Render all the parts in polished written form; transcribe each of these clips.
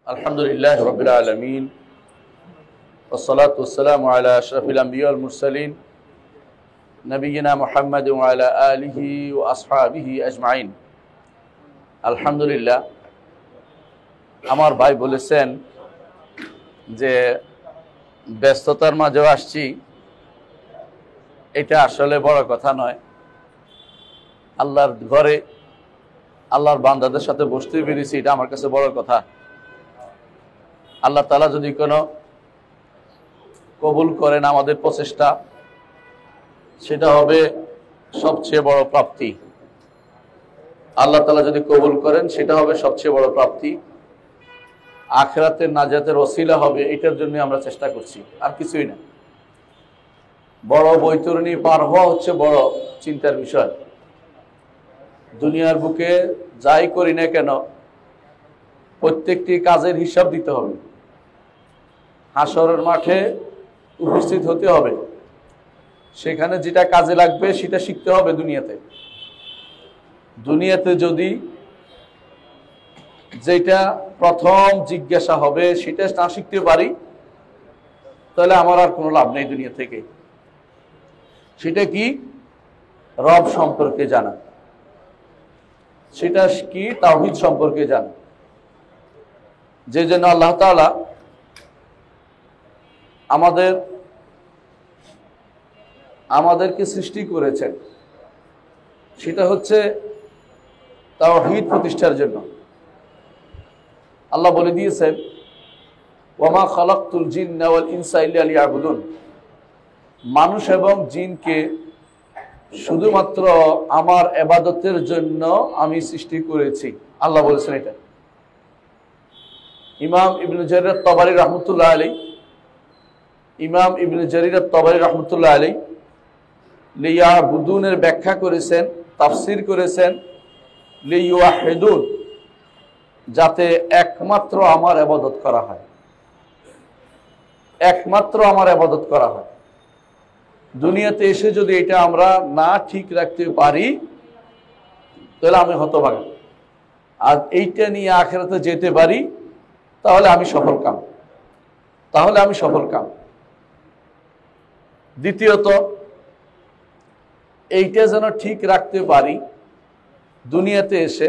আলহামদুলিল্লাহ রাব্বিল আলামিন ওয়াসসালাতু ওয়াসসালামু আলা আশরাফিল আমবিয়া ওয়াল মুরসালিন নবিয়িনা মুহাম্মাদ ওয়া আলা আলিহি ওয়া আসহাবিহি আজমাইন। আলহামদুলিল্লাহ, আমার ভাই বলেছেন যে ব্যস্ততার মাঝেও আসছি, এটা আসলে বড় কথা নয়। আল্লাহর ঘরে আল্লাহর বান্দাদের সাথে বসতে পেরেছি, এটা আমার কাছে বড় কথা। আল্লাহ তাআলা যদি কোনো কবুল করেন আমাদের প্রচেষ্টা, সেটা হবে সবচেয়ে বড় প্রাপ্তি। আল্লাহ তাআলা যদি কবুল করেন সেটা হবে সবচেয়ে বড় প্রাপ্তি, আখিরাতের নাজাতের ওসিলা হবে। এটার জন্য আমরা চেষ্টা করছি, আর কিছুই না। বড় বৈতরণী পার হওয়া হচ্ছে বড় চিন্তার বিষয়। দুনিয়ার বুকে যাই করি না কেন, প্রত্যেকটি কাজের হিসাব দিতে হবে। হাসরের মাঠে উপস্থিত হতে হবে, সেখানে যেটা কাজে লাগবে সেটা শিখতে হবে। দুনিয়াতে যদি যেটা প্রথম জিজ্ঞাসা হবে সেটা না শিখতে পারি, তাহলে আমার আর কোনো লাভ নেই দুনিয়া থেকে। সেটা কি? রব সম্পর্কে জানা। সেটা কি? তাওহীদ সম্পর্কে জানা। যে জন্য আল্লাহ তাআলা আমাদেরকে সৃষ্টি করেছেন, সেটা হচ্ছে তাওহীদ প্রতিষ্ঠার জন্য। আল্লাহ বলে দিয়েছেন, ওয়ামা খালাকতুল জিন্না ওয়াল ইনসা ইল্লা লিয়াবুদুন। মানুষ এবং জিনকে শুধুমাত্র আমার ইবাদতের জন্য আমি সৃষ্টি করেছি, আল্লাহ বলেছেন এটা। ইমাম ইবনে জারীর আত-তাবারী রাহমাতুল্লাহ আলাইহি লিয়াবুদুনের ব্যাখ্যা করেছেন, তাফসীর করেছেন লিইউহিদুন, যাতে একমাত্র আমার ইবাদত করা হয়, একমাত্র আমার ইবাদত করা হয়। দুনিয়াতে এসে যদি এটা আমরা না ঠিক রাখতে পারি, তাহলে আমি হতভাগা। আর এইটা নিয়ে আখিরাতে যেতে পারি, তাহলে আমি সফল কাম। দ্বিতীয়ত, এইটা যেন ঠিক রাখতে পারি, দুনিয়াতে এসে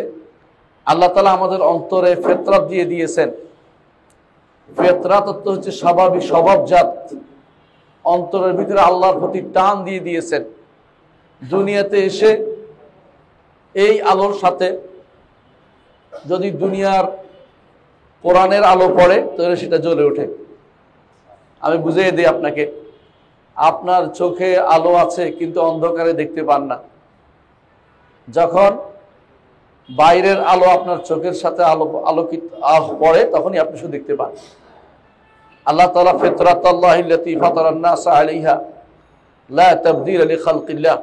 আল্লাহ তাআলা আমাদের অন্তরে ফিতরাত দিয়ে দিয়েছেন। ফিতরাত অর্থ হচ্ছে স্বাভাবিক স্বভাবজাত, অন্তরের ভিতরে আল্লাহর প্রতি টান দিয়ে দিয়েছেন। দুনিয়াতে এসে এই আলোর সাথে যদি দুনিয়ার কোরআনের আলো পড়ে, তাহলে সেটা জ্বলে ওঠে। আমি বুঝিয়ে দিই আপনাকে, আপনার চোখে আলো আছে কিন্তু অন্ধকারে দেখতে পান না। যখন বাইরের আলো আপনার চোখের সাথে আলোকিত পড়ে, তখনই আপনি শুধু দেখতে পান। আল্লাহ তাআলা ফিতরাতাল্লাহিল্লাতী ফাতারান নাস আলাইহা লা তাবদীলা লিখালকিল্লাহ,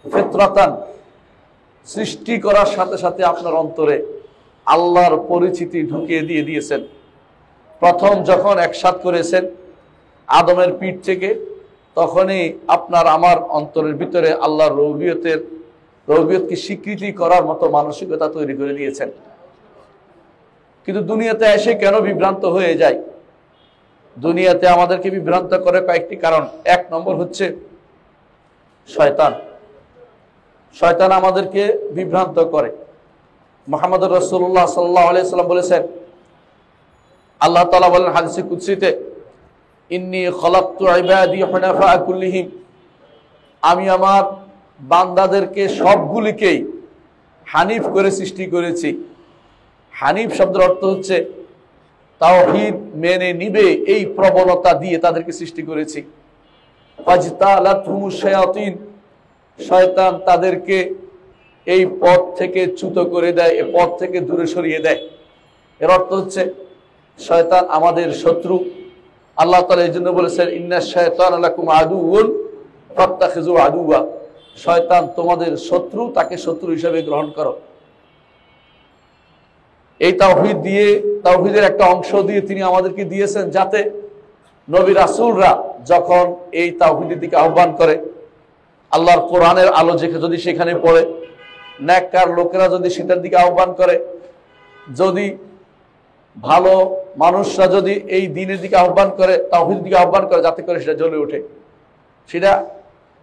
ফিতরাতান, সৃষ্টি করার সাথে সাথে আপনার অন্তরে আল্লাহর পরিচিতি ঢুকিয়ে দিয়ে দিয়েছেন। প্রথম যখন একসাথ করেছেন আদমের পিঠ থেকে, তখনই আপনার আমার অন্তরের ভিতরে আল্লাহর রুবিয়তকে স্বীকৃতি করার মতো মানসিকতা তৈরি করে দিয়েছেন। কিন্তু দুনিয়াতে এসে কেন বিভ্রান্ত হয়ে যায়? দুনিয়াতে আমাদেরকে বিভ্রান্ত করে কয়েকটি কারণ। এক নম্বর হচ্ছে শয়তান আমাদেরকে বিভ্রান্ত করে। মুহাম্মদুর রাসূলুল্লাহ সাল্লাল্লাহু আলাইহি সাল্লাম বলেছেন, আল্লাহ তাআলা বলেন হাদিসে কুদসিতে, ইন্নী খালাকতু ইবাদি হুনাফা কুল্লিহিম, আমি আমার বান্দাদেরকে সবগুলিকেই হানিফ করে সৃষ্টি করেছি। হানিফ শব্দের অর্থ হচ্ছে তাওহীদ মেনে নিবে, এই প্রবণতা দিয়ে তাদেরকে সৃষ্টি করেছি। ফাজতালাতহুমুশ শায়াতিন, শয়তান তাদেরকে এই পথ থেকে চ্যুত করে দেয়, এই পথ থেকে দূরে সরিয়ে দেয়। এর অর্থ হচ্ছে শয়তান আমাদের শত্রু। আল্লাহ তাআলা এই জন্য বলেছেন, ইন্নাশ শায়তানা লাকুম আদুউন ফাত্তাখিযু আদুওয়া, শয়তান তোমাদের শত্রু, তাকে শত্রু হিসেবে গ্রহণ করো। এই তাওহীদের একটা অংশ দিয়ে তিনি আমাদেরকে দিয়েছেন, যাতে নবী রাসূলরা যখন এই তাওহীদের দিকে আহ্বান করে, আল্লাহর কোরআনের আলো যদি সেখানে পড়ে, নেককার লোকেরা যদি সেটার দিকে আহ্বান করে, যদি ভালো মানুষরা যদি এই দিনের দিকে আহ্বান করে, তাওহীদের দিকে আহ্বান করে, যাতে করে সেটা জ্বলে ওঠে,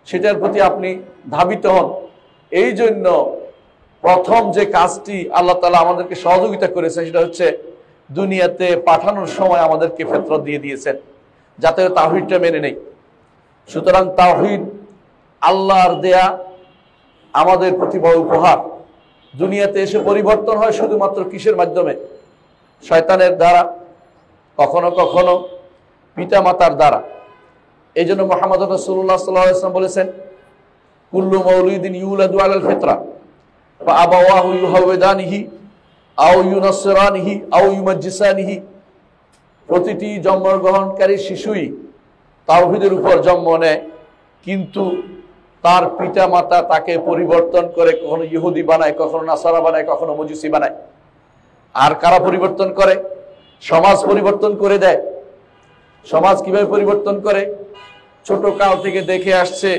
সেটার প্রতি আপনি ধাবিত হন। এই জন্য প্রথম যে কাজটি আল্লাহ তাআলা আমাদেরকে সহযোগিতা করেছেন সেটা হচ্ছে দুনিয়াতে পাঠানোর সময় আমাদেরকে ফিতরত দিয়ে দিয়েছেন, যাতে তাওহীদটা মেনে নেই। সুতরাং তাওহীদ আল্লাহর দেয়া আমাদের প্রতি বড় উপহার। দুনিয়াতে এসে পরিবর্তন হয় শুধুমাত্র কিসের মাধ্যমে? শয়তানের দ্বারা, কখনো কখনো পিতা মাতার দ্বারা। এই জন্য মুহাম্মদ রাসূলুল্লাহ সাল্লাল্লাহু আলাইহি ওয়াসাল্লাম বলেছেন, কুল্লু মাউলিদিন ইউলাদু আলাল ফিতরা ফা আবাওয়াহু ইউহাওয়িদানিহি আও ইউনাসসিরানিহি আও ইউমাজ্জিসানিহি। প্রতিটি জন্মগ্রহণকারী শিশুই তাওহীদের উপর জন্ম নেয়, কিন্তু তার পিতা মাতা তাকে পরিবর্তন করে, কখনো ইহুদি বানায়, কখনো নাসারা বানায়, কখনো মজুসি বানায়। আর কারা পরিবর্তন করে? সমাজ পরিবর্তন করে দেয়। সমাজ কিভাবে পরিবর্তন করে? ছোট কাল থেকে দেখে আসছে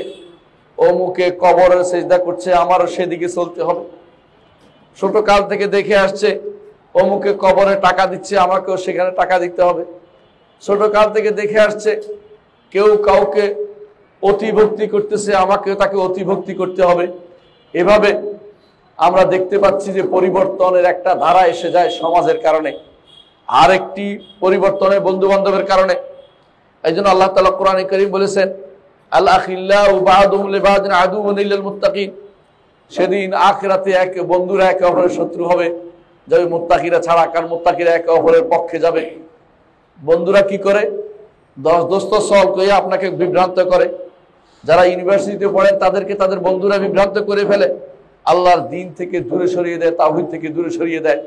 অমুকে কবরের সেজদা করছে, আমারও সেদিকে চলতে হবে। ছোট কাল থেকে দেখে আসছে অমুকে কবরে টাকা দিচ্ছে, আমাকেও সেখানে টাকা দিতে হবে। ছোট কাল থেকে দেখে আসছে কেউ কাউকে অতিভক্তি করতেছে, আমাকেও তাকে অতিভক্তি করতে হবে। এভাবে আমরা দেখতে পাচ্ছি যে পরিবর্তনের একটা ধারা এসে যায় সমাজের কারণে, আর একটি পরিবর্তনের বন্ধু বান্ধবের কারণে। এই জন্য আল্লাহ তাআলা কোরআনে কারীম বলেছেন, আল আখিল্লাহু বা'দুহুম লিবা'দিন আদুউন ইল্লাল মুত্তাকিন। সেদিন আখিরাতে বন্ধুরা একে অপরের শত্রু হবে, যাবে মুত্তাকিরা ছাড়া, কারণ মুত্তাকিরা একে অপরের পক্ষে যাবে। বন্ধুরা কি করে? দোস্ত সল কইয়া আপনাকে বিভ্রান্ত করে। যারা ইউনিভার্সিটিতে পড়েন তাদেরকে তাদের বন্ধুরা বিভ্রান্ত করে ফেলে, আল্লাহর দ্বীন থেকে দূরে সরিয়ে দেয়, তাওহীদ থেকে দূরে সরিয়ে দেয়।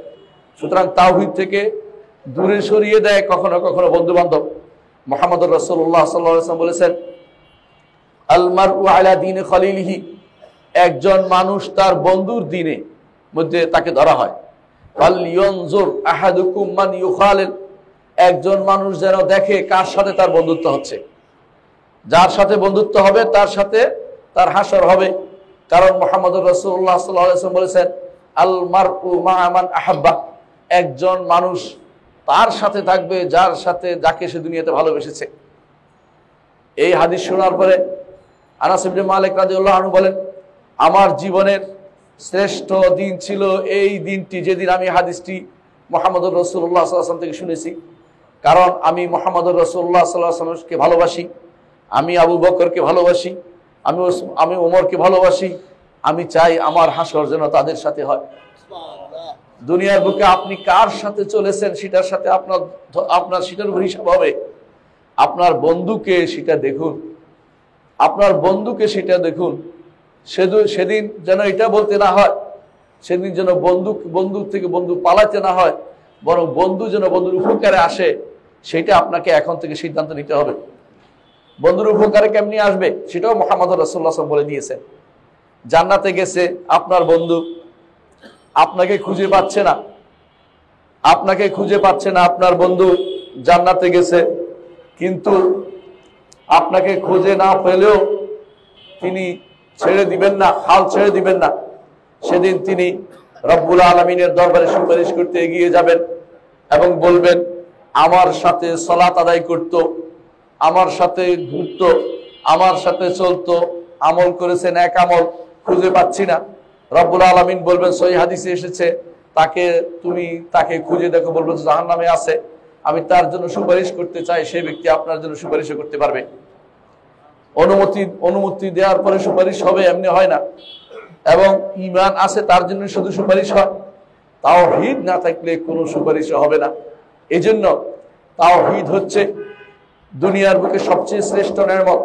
সুতরাং তাওহীদ থেকে দূরে সরিয়ে দেয় কখনো কখনো বন্ধু বান্ধব। মুহাম্মদ রাসূলুল্লাহ সাল্লাল্লাহু আলাইহি ওয়াসাল্লাম বলেছেন, আল মারউ আলা দীনি খলিলিহি। একজন মানুষ তার বন্ধুর দ্বীনে মধ্যে তাকে ধরা হয়। ফাল ইয়ানজুর আহাদুকুম মান ইউখালিল। একজন মানুষ যেন দেখে কার সাথে তার বন্ধুত্ব হচ্ছে। যার সাথে বন্ধুত্ব হবে তার সাথে তার হাসর হবে। কারণ মুহাম্মদ রাসূলুল্লাহ সাল্লাল্লাহু আলাইহি ওয়াসাল্লাম বলেছেন, আল মারউ মা'a মান আহাব্বা। একজন মানুষ তার সাথে থাকবে যার সাথে, যাকে সে দুনিয়াতে ভালোবেসেছে। এই হাদিস শোনার পরে আনাস ইবনে মালিক রাদিয়াল্লাহু আনহু বলেন, আমার জীবনের শ্রেষ্ঠ দিন ছিল এই দিনটি যেদিন আমি হাদিসটি মুহাম্মদ রাসূলুল্লাহ সাল্লাল্লাহু আলাইহি ওয়াসাল্লাম থেকে শুনেছি। কারণ আমি মুহাম্মদ রাসূলুল্লাহ সাল্লাল্লাহু আলাইহি ওয়াসাল্লামকে ভালোবাসি, আমি আবু বকরকে ভালোবাসি, আমি ওমরকে ভালোবাসি। আমি চাই আমার হাসর যেন তাদের সাথে হয়। দুনিয়ার বুকে আপনি কার সাথে চলেছেন সেটার সাথে আপনার সেটার উপর হিসাব হবে। আপনার বন্ধুকে সেটা দেখুন, আপনার বন্ধুকে সেটা দেখুন। সেদিন যেন এটা বলতে না হয়, সেদিন যেন বন্ধু থেকে বন্ধু পালাতে না হয়, বরং বন্ধু যেন বন্ধুর উপকারে আসে, সেটা আপনাকে এখন থেকে সিদ্ধান্ত নিতে হবে। বন্ধুর উপকারে কেমনি আসবে সেটাও মুহাম্মদ রাসূলুল্লাহ সাল্লাল্লাহু আলাইহি ওয়াসাল্লাম বলে দিয়েছেন। জান্নাতে গেছে আপনার বন্ধু, আপনাকে খুঁজে পাচ্ছে না, আপনার বন্ধু জান্নাতে গেছে, কিন্তু আপনাকে খুঁজে না পেলেও তিনি ছেড়ে দিবেন না, হাল ছেড়ে দিবেন না। সেদিন তিনি রব্বুল আলামিনের দরবারে সুপারিশ করতে এগিয়ে যাবেন এবং বলবেন, আমার সাথে সালাত আদায় করত, আমার সাথে ঘুরতো, আমার সাথে চলতো, আমল করেছেন, এক আমল খুঁজে পাচ্ছি না। রব্বুল আলামিন বলবেন, সহিহ হাদিসে এসেছে, তুমি তাকে খুঁজে দেখো, বলবেন জাহান্নামে আছে, আমি তার জন্য সুপারিশ করতে চাই। সেই ব্যক্তি আপনার জন্য সুপারিশও করতে পারবে। অনুমতি দেওয়ার পরে সুপারিশ হবে, এমনি হয় না। এবং ঈমান আছে তার জন্য শুধু সুপারিশ হয়। তাওহীদ না থাকলে কোনো সুপারিশ হবে না। এজন্য তাওহীদ হচ্ছে দুনিয়ার বুকে সবচেয়ে শ্রেষ্ঠ নেয়ামত।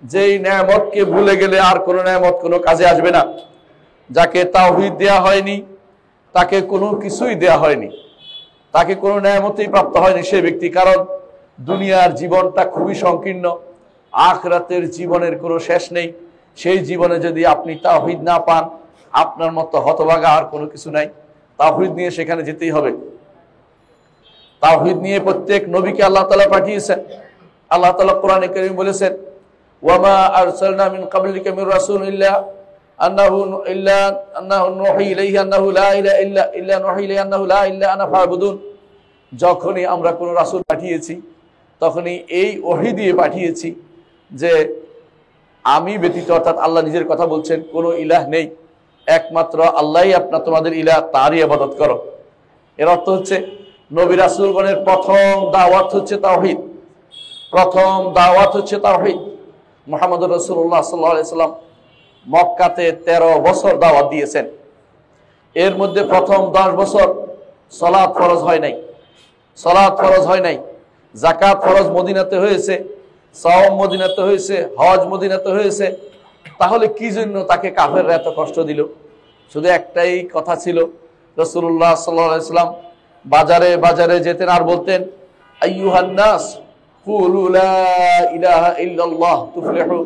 যেই নেয়ামতকে ভুলে গেলে আর কোনো নেয়ামত কোনো কাজে আসবে না। যাকে তাওহীদ দেয়া হয়নি তাকে কোনো কিছুই দেয়া হয়নি, তাকে কোনো নেয়ামতই প্রাপ্ত হয়নি সেই ব্যক্তি। কারণ দুনিয়ার জীবনটা খুবই সংকীর্ণ, আখিরাতের জীবনের কোনো শেষ নেই। সেই জীবনে যদি আপনি তাওহীদ না পান, আপনার মতো হতভাগা আর কোনো কিছু নাই। তাওহীদ নিয়ে সেখানে যেতেই হবে। তাওহীদ নিয়ে প্রত্যেক নবীকে আল্লাহ তাআলা পাঠিয়েছেন। আল্লাহ তাআলা কোরআনে কারীম বলেছেন, ওয়ামা আরসালনা মিন ক্বাবলিকা মির রাসূলিন ইল্লা আন্নাহু নূহি ইলাইহি আন্নাহু লা ইলাহা ইল্লা নূহি ইলাইহি আন্নাহু লা ইলাহা ইল্লা আনা ফা'বুদুন। যখনই আমরা কোনো রাসূল পাঠিয়েছি তখনই এই ওহী দিয়ে পাঠিয়েছি যে আমি ব্যতীত, অর্থাৎ আল্লাহ নিজের কথা বলছেন, কোনো ইলাহ নেই, একমাত্র আল্লাহই আপনার তোমাদের ইলাহ, তারই ইবাদত করো। এর অর্থ হচ্ছে নবী রাসূলগণের প্রথম দাওয়াত হচ্ছে তাওহীদ, প্রথম দাওয়াত হচ্ছে তাওহীদ। মুহাম্মদুর রাসূলুল্লাহ সাল্লাল্লাহু আলাইহি সাল্লাম মক্কাতে 13 বছর দাওয়াত দিয়েছেন। এর মধ্যে প্রথম 10 বছর সালাত ফরজ হয় নাই, সালাত ফরজ হয় নাই। যাকাত ফরজ মদিনাতে হয়েছে, সাওম মদিনাতে হয়েছে, হজ মদিনাতে হয়েছে। তাহলে কি জন্য তাকে কাফেররা এত কষ্ট দিল? শুধু একটাই কথা ছিল, রাসূলুল্লাহ সাল্লাল্লাহু আলাইহি সাল্লাম বাজারে বাজারে যেতেন আর বলতেন, আইয়ুহান নাস কুলু লা ইলাহা ইল্লাল্লাহ তুফলিহু,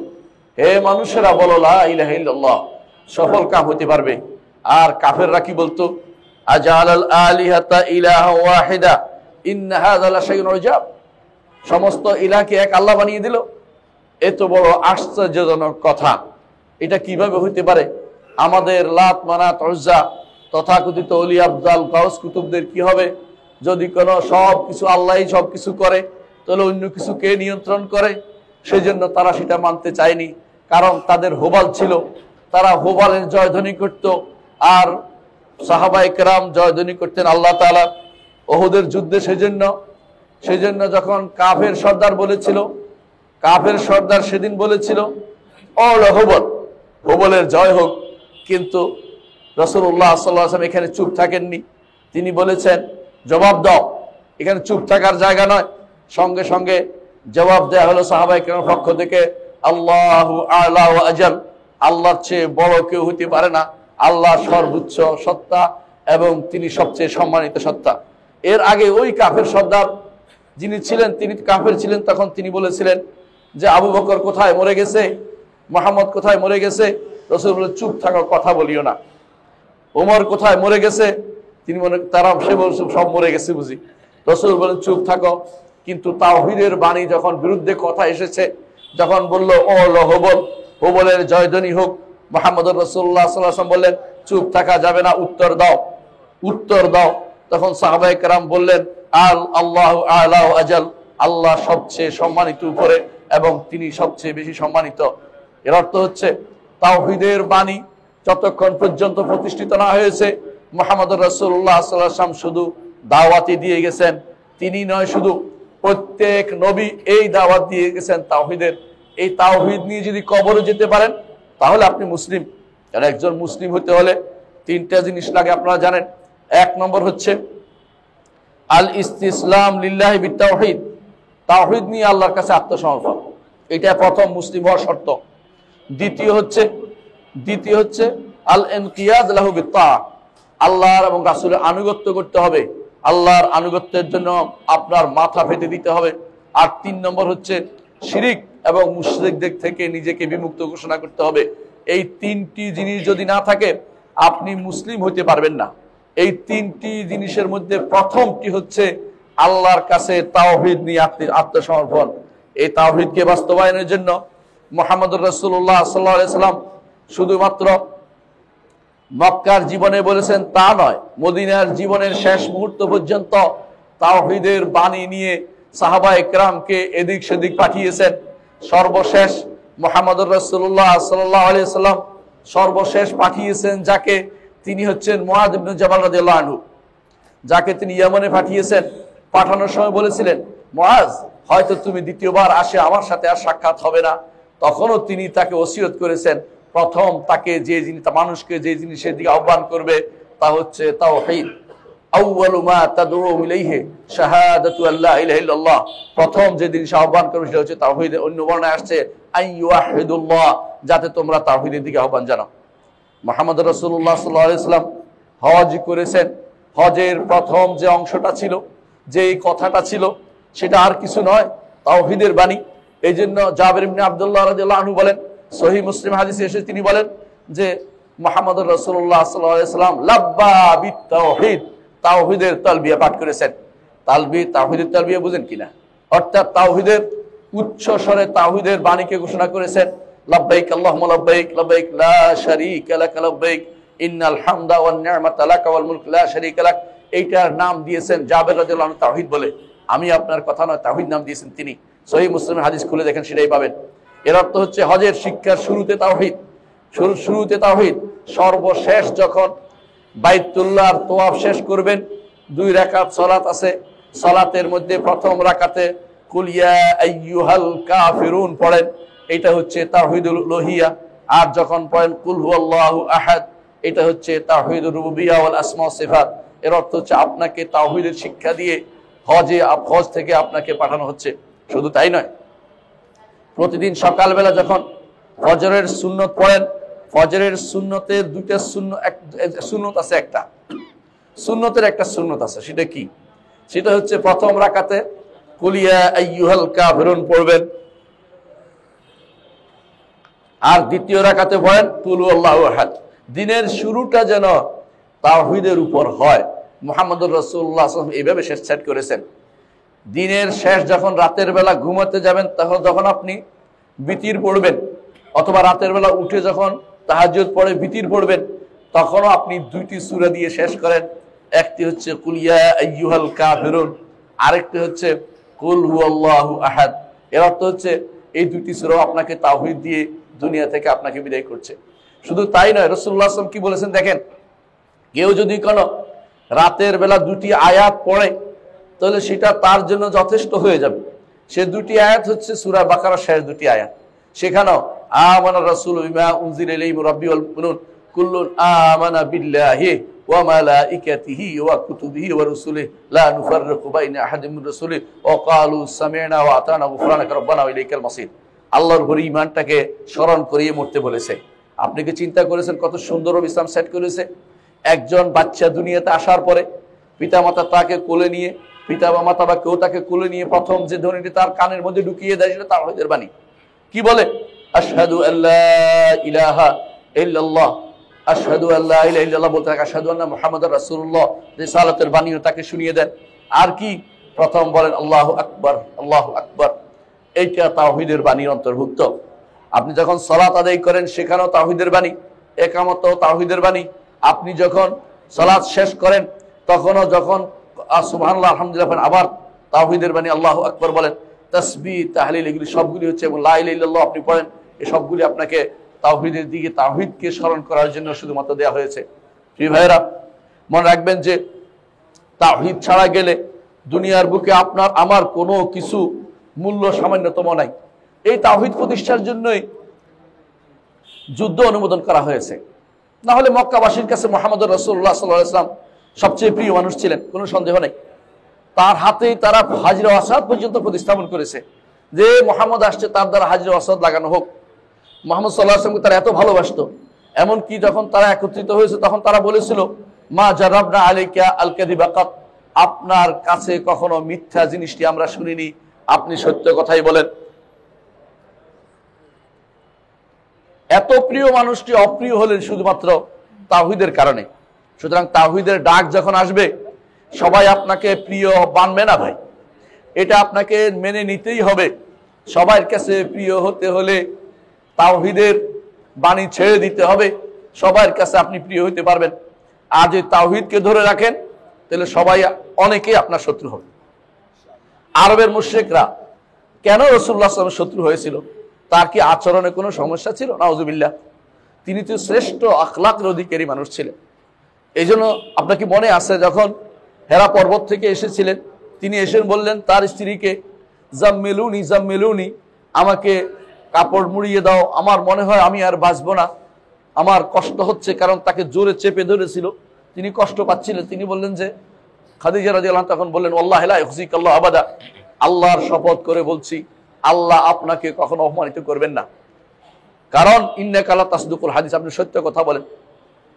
হে মানুষেরা বলো লা ইলাহা ইল্লাল্লাহ, সফল কাম হতে পারবে। আর কাফেররা কি বলতো, আজালাল আলিহাতা ইলাহা ওয়াহিদা ইন্না হাযা লাশাইউন উজাব, সমস্ত ইলাহকে এক আল্লাহ বানিয়ে দিল। এত বড় আশ্চর্যজনক কথা, এটা কিভাবে হইতে পারে? আমাদের লাত মানাত উজ্জা তথাকথিত ওলি আফজাল গাউস কুতুবদের কি হবে যদি কোনো সব কিছু আল্লাহই সব কিছু করে, তাহলে অন্য কিছু কে নিয়ন্ত্রণ করে? সেই জন্য তারা সেটা মানতে চায়নি, কারণ তাদের হোবাল ছিল, তারা হোবালের জয়ধ্বনি করত। আর সাহাবায়ে কেরাম জয়ধ্বনি করতেন আল্লাহ তাআলা উহুদের যুদ্ধে। সেজন্য যখন কাফের সর্দার বলেছিল, কাফের সর্দার সেদিন বলেছিল অল হোবল, হোবলের জয় হোক, কিন্তু রাসূলুল্লাহ সাল্লাল্লাহু আলাইহি ওয়াসাল্লাম এখানে চুপ থাকেননি। তিনি বলেছেন জবাব দাও, এখানে চুপ থাকার জায়গা নয়। সঙ্গে সঙ্গে জবাব দেয়া হলো সাহাবায়ে কেরামের পক্ষ থেকে, আল্লাহু আ'লা ওয়া আজাল, আল্লাহর চেয়ে বড় কেউ হতে পারে না, আল্লাহ সর্বোচ্চ সত্তা এবং তিনি সবচেয়ে সম্মানিত সত্তা। এর আগে ওই কাফের সর্দার যিনি ছিলেন, তিনি কাফের ছিলেন, তখন তিনি বলেছিলেন যে আবু বকর কোথায় মরে গেছে, মুহাম্মদ কোথায় মরে গেছে। রাসূল বলেন চুপ থাকো, কথা বলিও না। ওমর কোথায় মরে গেছে, তিনি সে বলছে সব মরে গেছে বুঝি। রাসূল বলেন চুপ থাকো। কিন্তু তাওহীদের বাণী যখন বিরুদ্ধে কথা এসেছে, যখন বলল ও হোবল, হোবলের জয়ধ্বনি হোক, মুহাম্মদুর রাসূলুল্লাহ সাল্লাল্লাহু আলাইহি ওয়াসাল্লাম বললেন চুপ থাকা যাবে না, উত্তর দাও, উত্তর দাও। তখন সাহাবায়ে কেরাম বললেন আল্লাহু আ'লা ওয়া আজাল, আল্লাহ সবচেয়ে সম্মানিত উপরে এবং তিনি সবচেয়ে বেশি সম্মানিত। এর অর্থ হচ্ছে তাওহীদের বাণী যতক্ষণ পর্যন্ত প্রতিষ্ঠিত না হয়েছে, মুহাম্মদুর রাসূলুল্লাহ সাল্লাল্লাহু আলাইহি ওয়াসাল্লাম শুধু দাওয়াতই দিয়ে গেছেন। তিনি নয়, শুধু প্রত্যেক নবী এই দাওয়াত দিয়ে গেছেন তাওহীদের। এই তাওহীদ নিয়ে যদি কবরে যেতে পারেন তাহলে আপনি মুসলিম। কারণ একজন মুসলিম হতে হলে 3টা জিনিস লাগে, আপনারা জানেন। 1 নম্বর হচ্ছে আল ইসতিসলাম লিল্লাহি বিত্তাওহীদ, তাওহীদ নিয়ে আল্লাহর কাছে আত্মসমর্পণ, এটা প্রথম মুসলিম হওয়ার শর্ত। দ্বিতীয় হচ্ছে আল ইনকিয়াদ লাহু বিত্তাআ, আল্লাহর এবং রাসূলের আনুগত্য করতে হবে, আল্লাহর আনুগত্যের জন্য আপনার মাথা পেতে দিতে হবে। আর 3 নম্বর হচ্ছে শিরিক এবং মুশরিকদের থেকে নিজেকে বিমুক্ত ঘোষণা করতে হবে। এই 3টি জিনিস যদি না থাকে আপনি মুসলিম হতে পারবেন না। এই 3টি জিনিসের মধ্যে প্রথমটি হচ্ছে আল্লাহর কাছে তাওহীদ নিয়ে আত্মসমর্পণ। এই তাওহীদকে বাস্তবায়নের জন্য মুহাম্মদুর রাসূলুল্লাহ সাল্লাল্লাহু আলাইহি সাল্লাম শুধুমাত্র মক্কার জীবনে বলেছেন তা নয়, মদিনার জীবনের শেষ মুহূর্ত পর্যন্ত তাওহীদের বাণী নিয়ে সাহাবায়ে কেরামকে এদিক সেদিক পাঠিয়েছেন। সর্বশেষ মুহাম্মদুর রাসূলুল্লাহ সাল্লাল্লাহু আলাইহি সাল্লাম সর্বশেষ পাঠিয়েছেন যাকে, তিনি হচ্ছেন মুআয ইবনে জাবাল রাদিয়াল্লাহু আনহু, যাকে তিনি ইয়েমেনে পাঠিয়েছেন। পাঠানোর সময় বলেছিলেন মুআয, হয়তো তুমি দ্বিতীয়বার আসে আমার সাথে আর সাক্ষাৎ হবে না। তখনও তিনি তাকে ওসিয়ত করেছেন প্রথম তাকে যে জিনিস, মানুষকে যে জিনিসের দিকে আহ্বান করবে তা হচ্ছে তাওহীদ। আউয়ালু মা তাদউহু ইলাইহি শাহাদাতু আল্লা ইলাহা ইল্লাল্লাহ, প্রথম যে জিনিস আহ্বান করবে সেটা হচ্ছে তাওহীদ। অন্য বর্ণনায় আসছে আইয়ুহিদুল্লাহ, যাতে তোমরা তাওহীদের দিকে আহ্বান জানাও। মুহাম্মদ রাসূলুল্লাহ সাল্লাল্লাহু আলাইহি সাল্লাম হজ করেছেন। হজের প্রথম যে অংশটা ছিল, যে কথাটা ছিল, সেটা আর কিছু নয়, তাওহীদের বাণী। এই জন্য জাবের ইবনে আব্দুল্লাহ রাদিয়াল্লাহু আনহু বলেন, সহিহ মুসলিম হাদিসে এসে তিনি বলেন যে মুহাম্মদ রাসূলুল্লাহ সাল্লাল্লাহু আলাইহি সাল্লাম লাব্বা বিত্তাওহীদ, তাওহীদের তালবিয়া পাঠ করেছেন। তাওহীদের তালবিয়া বুঝেন কিনা? অর্থাৎ তাওহীদের উচ্চ স্বরে তাওহীদের বাণীকে ঘোষণা করেছেন, লাব্বাইক আল্লাহুম্মা লাব্বাইক, লাব্বাইক লা শারীকা লাক লাব্বাইক, ইন্নাল হামদা ওয়ান নি'মাতা লাক ওয়াল মুলক লা শারীকা লাক। এইটার নাম দিয়েছেন জাবের রাদিয়াল্লাহু আনহু তাওহীদ বলে। আমি আপনার কথা নয়, তাওহীদ নাম দিয়েছেন তিনি। সহিহ মুসলিমের হাদিস খুলে দেখেন, সেটাই পাবেন। এর অর্থ হচ্ছে হজের শিক্ষার শুরুতে তাওহীদ, শুরুতে তাওহীদ। সর্বশেষ যখন বাইতুল্লাহর তওয়াফ শেষ করবেন, 2 রাকাত সালাত আছে, সালাতের মধ্যে প্রথম রাকাতে কুল ইয়া আইয়ুহাল কাফিরুন পড়েন, এটা হচ্ছে তাওহীদুল উলুহিয়া। আর যখন পড়েন কুল হুয়াল্লাহু আহাদ, এটা হচ্ছে তাওহীদুর রুবুবিয়্যাহ ওয়াল আসমা ওয়াস সিফাত। এর অর্থ হচ্ছে আপনাকে তাওহীদের শিক্ষা দিয়ে হজ থেকে আপনাকে পাঠানো হচ্ছে। শুধু তাই নয়, প্রতিদিন সকালবেলা যখন ফজরের সুন্নত পড়েন, ফজরের সুন্নতের 2টা সুন্নত আছে, একটা সুন্নতের একটা সুন্নত আছে। সেটা কি? সেটা হচ্ছে প্রথম রাকাতে কুল ইয়া আইয়ুহাল কাফিরুন পড়বেন, আর দ্বিতীয় রাকাতে পড়েন কুল হুয়াল্লাহু আহাদ। দিনের শুরুটা যেন তাওহীদের উপর হয়। মুহাম্মদুর রাসূলুল্লাহ সাল্লাল্লাহু আলাইহি ওয়াসাল্লাম এইভাবে সেট করেছেন। দিনের শেষ যখন রাতের বেলা ঘুমাতে যাবেন, তখন আপনি বিতির পড়বেন, অথবা রাতের বেলা উঠে যখন তাহাজ্জুদ পড়ে বিতির পড়বেন, তখনও আপনি 2টি সূরা দিয়ে শেষ করেন। একটি হচ্ছে কুল ইয়া আইয়ুহাল কাফিরুন, আরেকটি হচ্ছে কুল হুয়াল্লাহু আহাদ। এর অর্থ হচ্ছে এই 2টি সূরা আপনাকে তাওহীদ দিয়ে দুনিয়া থেকে আপনাকে বিদায় করছে। শুধু তাই নয়, রাসূলুল্লাহ সাল্লাল্লাহু আলাইহি ওয়াসাল্লাম কি বলেছেন দেখেন, কেউ যদি কোনো রাতের বেলা 2টি আয়াত পড়ে, তাহলে সেটা তার জন্য যথেষ্ট হয়ে যাবে। সে 2টি আয়াত হচ্ছে সূরা বাকারার শেষ 2টি আয়াত। সেখানেও আমানা রাসূলু বিমা উনজিলা ইলাইহি মির রাব্বিহি ওয়াল মুমিনুন কুল্লুন আমানা বিল্লাহি ওয়া মালাইকাতিহি ওয়া কুতুবিহি ওয়া রুসুলিহি লা নুফাররিকু বাইনা আহাদিন মির রাসূলিহি ওয়া ক্বালু সামি'না ওয়া আতানা গুফরানাকা রাব্বানা ওয়া ইলাইকাল মাসির। আল্লাহর উপর ঈমানটাকে স্মরণ করিয়ে মরতে বলেছে। আপনি কি চিন্তা করেছেন কত সুন্দর ইসলাম সেট করেছে? একজন বাচ্চা দুনিয়াতে আসার পরে পিতামাতা তাকে কোলে নিয়ে, পিতামাতা বা কেউ তাকে কোলে নিয়ে প্রথম যে ধ্বনিটি তার কানের মধ্যে ঢুকিয়ে দেয়, সেটা তাওহীদের বাণী। কি বলে? আশহাদু আল্লা ইলাহা ইল্লাল্লাহ, আশহাদু আল্লা ইলাহা ইল্লাল্লাহ বলতে থাকে, আশহাদু আন্না মুহাম্মাদুর রাসূলুল্লাহ, রিসালাতের বাণীও তাকে শুনিয়ে দেন। আর কি প্রথম বলেন আল্লাহু আকবার, আল্লাহু আকবার। এইটা তাওহীদের বাণীর অন্তর্ভুক্ত। আপনি যখন সালাত আদায় করেন, সেখানেও তাওহীদের বাণী, ইকামতও তাওহীদের বাণী। আপনি যখন সালাত শেষ করেন, তখনও যখন সুবহানাল্লাহ আলহামদুলিল্লাহ আবার তাওহীদের বাণী, আল্লাহু আকবার বলেন। তাসবিহ, তাহলিল, এগুলি সবগুলি হচ্ছে, এবং লা ইলাহা ইল্লাল্লাহ আপনি পড়েন, এই সবগুলি আপনাকে তাওহীদের দিকে, তাওহীদকে স্মরণ করার জন্য শুধুমাত্র দেওয়া হয়েছে। প্রিয় ভাইরা, মনে রাখবেন যে তাওহীদ ছাড়া গেলে দুনিয়ার বুকে আপনার আমার কোনো কিছু মূল্য সামান্যতম নাই। এই তাওহীদ প্রতিষ্ঠার জন্যই যুদ্ধ অনুমোদন করা হয়েছে। না হলে মক্কাবাসীর কাছে মুহাম্মদুর রাসূলুল্লাহ সাল্লাল্লাহু আলাইহি ওয়াসাল্লাম সবচেয়ে প্রিয় মানুষ ছিলেন, কোনো সন্দেহ নেই। তার হাতেই তারা হাজরে আসওয়াদ পর্যন্ত প্রতিস্থাপন করেছে, যে মুহাম্মদ আসছে তার দ্বারা হাজরে আসওয়াদ লাগানো হোক। মুহাম্মদ সাল্লাল্লাহু আলাইহি ওয়াসাল্লামকে তারা এত ভালোবাসতো, এমনকি যখন তারা একত্রিত হয়েছে তখন তারা বলেছিল, মা জারাবনা আলাইকা আল কাযিবা কাত, আপনার কাছে কখনো মিথ্যা জিনিসটি আমরা শুনিনি, আপনি সত্য কথাই বলেন। এত প্রিয় মানুষটি অপ্রিয় হলেন শুধুমাত্র তাওহীদের কারণে। সুতরাং তাওহীদের ডাক যখন আসবে, সবাই আপনাকে প্রিয় বানবে না ভাই, এটা আপনাকে মেনে নিতেই হবে। সবার কাছে প্রিয় হতে হলে তাওহীদের বাণী ছেড়ে দিতে হবে, সবার কাছে আপনি প্রিয় হতে পারবেন। আর যদি তাওহীদকে ধরে রাখেন, তাহলে সবাই, অনেকেই আপনার শত্রু হবে। আরবের মুশরিকরা কেন রাসূলুল্লাহ সাল্লাল্লাহু আলাইহি ওয়াসাল্লামের শত্রু হয়েছিল? তার কি আচরণে কোনো সমস্যা ছিল? নাউযুবিল্লাহ। তিনি তো শ্রেষ্ঠ আখলাকের অধিকারী মানুষ ছিলেন। এই জন্য আপনার কি মনে আছে, যখন হেরা পর্বত থেকে এসেছিলেন, তিনি এসে বললেন তার স্ত্রীকে, জাম্মিলুনি জাম্মিলুনি, আমাকে কাপড় মুড়িয়ে দাও, আমার মনে হয় আমি আর বাঁচবো না, আমার কষ্ট হচ্ছে। কারণ তাকে জোরে চেপে ধরেছিল, তিনি কষ্ট পাচ্ছিলেন। তিনি বললেন যে, খাদিজা রাদিয়াল্লাহু আনহা তখন বললেন, ওয়াল্লাহি লা ইউখজিকাল্লাহু আবাদা, আল্লাহর শপথ করে বলছি, আল্লাহ আপনাকে কখনো অপমানিত করবেন না। কারণ ইন্নাকা লা তাসদুকুল হাদিস, আপনি সত্য কথা বলেন।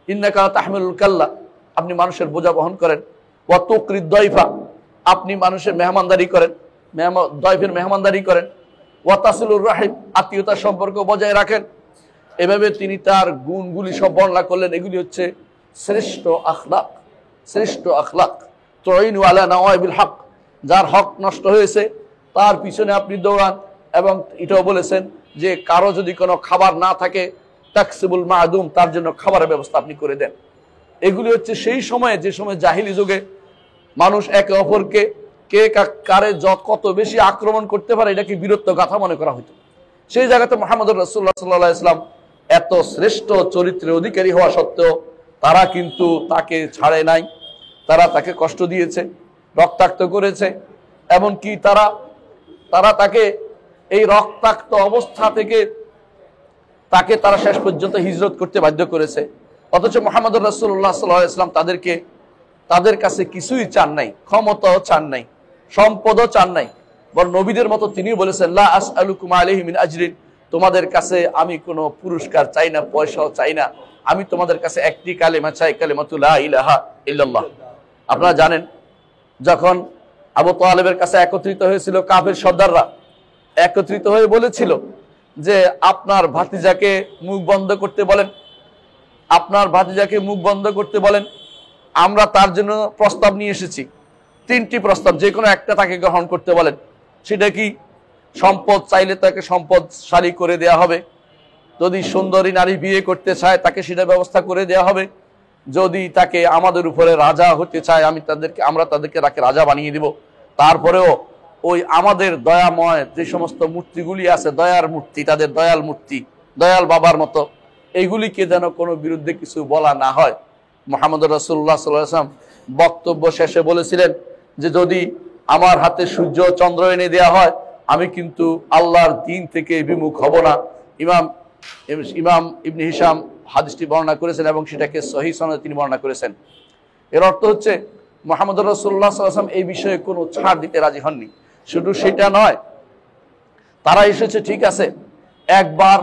ইন্নাকা লা তাহমিলুল কাল্লা, আপনি মানুষের বোঝা বহন করেন। ওয়া তুকরিদ দাইফা, আপনি মানুষের মেহমানদারি করেন, দয়ফের মেহমানদারি করেন। ওয়া তাসিলুর রাহিম, আত্মীয়তার সম্পর্ক বজায় রাখেন। এভাবে তিনি তার গুণগুলি সব বর্ণনা করলেন। এগুলি হচ্ছে শ্রেষ্ঠ আখলাক, শ্রেষ্ঠ আখলাক। তুইনু আলা নাওয়াইবিল হক, যার হক নষ্ট হয়েছে তার পিছনে আপনি দৌড়ান। এবং এটাও বলেছেন যে কারো যদি কোনো খাবার না থাকে, তাকসিবুল মাদুম, তার জন্য খাবারের ব্যবস্থা আপনি করে দেন। এগুলি হচ্ছে সেই সময়ে, যে সময় জাহিলি যুগে মানুষ একে অপরকে কে কারে কত বেশি আক্রমণ করতে পারে এটাকে বীরত্ব গাথা মনে করা হতো। সেই জায়গাতে মুহাম্মদ রাসূলুল্লাহ সাল্লাল্লাহু আলাইহি ওয়াসাল্লাম এত শ্রেষ্ঠ চরিত্রের অধিকারী হওয়া সত্ত্বেও তারা কিন্তু তাকে ছাড়ে নাই, তারা তাকে কষ্ট দিয়েছে, রক্তাক্ত করেছে। এমনকি তারা তাকে এই রক্তাক্ত অবস্থা থেকে তারা শেষ পর্যন্ত হিজরত করতে বাধ্য করেছে। অথচ মুহাম্মদ রাসূলুল্লাহ সাল্লাল্লাহু আলাইহি ওয়াসাল্লাম তাদের কাছে কিছুই চান নাই, ক্ষমতাও চান নাই, সম্পদও চান নাই, বরং নবীদের মতো তিনি বলেছেন, লা আসআলুকুম আলাইহি মিন আজরিন, তোমাদের কাছে আমি কোনো পুরস্কার চাই না, পয়সাও চাই না, আমি তোমাদের কাছে একটি কালেমা চাই, কালেমাতু লা ইলাহা ইল্লাল্লাহ। আপনারা জানেন যখন আবু তালেবের কাছে একত্রিত হয়েছিল কাফের সর্দাররা, একত্রিত হয়ে বলেছিল যে আপনার ভাতিজাকে মুখ বন্ধ করতে বলেন, আপনার ভাতিজাকে মুখ বন্ধ করতে বলেন, আমরা তার জন্য প্রস্তাব নিয়ে এসেছি, 3টি প্রস্তাব, যে কোনো একটা তাকে গ্রহণ করতে বলেন। সেটা কি? সম্পদ চাইলে তাকে সম্পদশালী করে দেয়া হবে, যদি সুন্দরী নারী বিয়ে করতে চায় তাকে সেটা ব্যবস্থা করে দেয়া হবে, যদি তাকে আমাদের উপরে রাজা হতে চায় আমরা তাদেরকে রাজা বানিয়ে দিব। তারপরেও ওই আমাদের দয়াময় যে সমস্ত মূর্তিগুলি আছে, দয়ার মূর্তি, তাদের দয়াল মূর্তি, দয়াল বাবার মতো, এইগুলিকে যেন কোনো বিরুদ্ধে কিছু বলা না হয়। মুহাম্মদ রাসূলুল্লাহ সাল্লাল্লাহু আলাইহি ওয়াসাল্লাম বক্তব্য শেষে বলেছিলেন যে যদি আমার হাতে সূর্য চন্দ্র এনে দেয়া হয় আমি কিন্তু আল্লাহর দ্বীন থেকে বিমুখ হব না। ইমাম ইবনে হিশাম হাদিসটি বর্ণনা করেছেন এবং সেটাকে সহিহ সনদে তিনি বর্ণনা করেছেন। এর অর্থ হচ্ছে মুহাম্মদ রাসূলুল্লাহ সাল্লাল্লাহু আলাইহি ওয়াসাল্লাম এই বিষয়ে কোনো ছাড় দিতে রাজি হননি। শুধু সেটা নয়, তারা এসেছে ঠিক আছে, একবার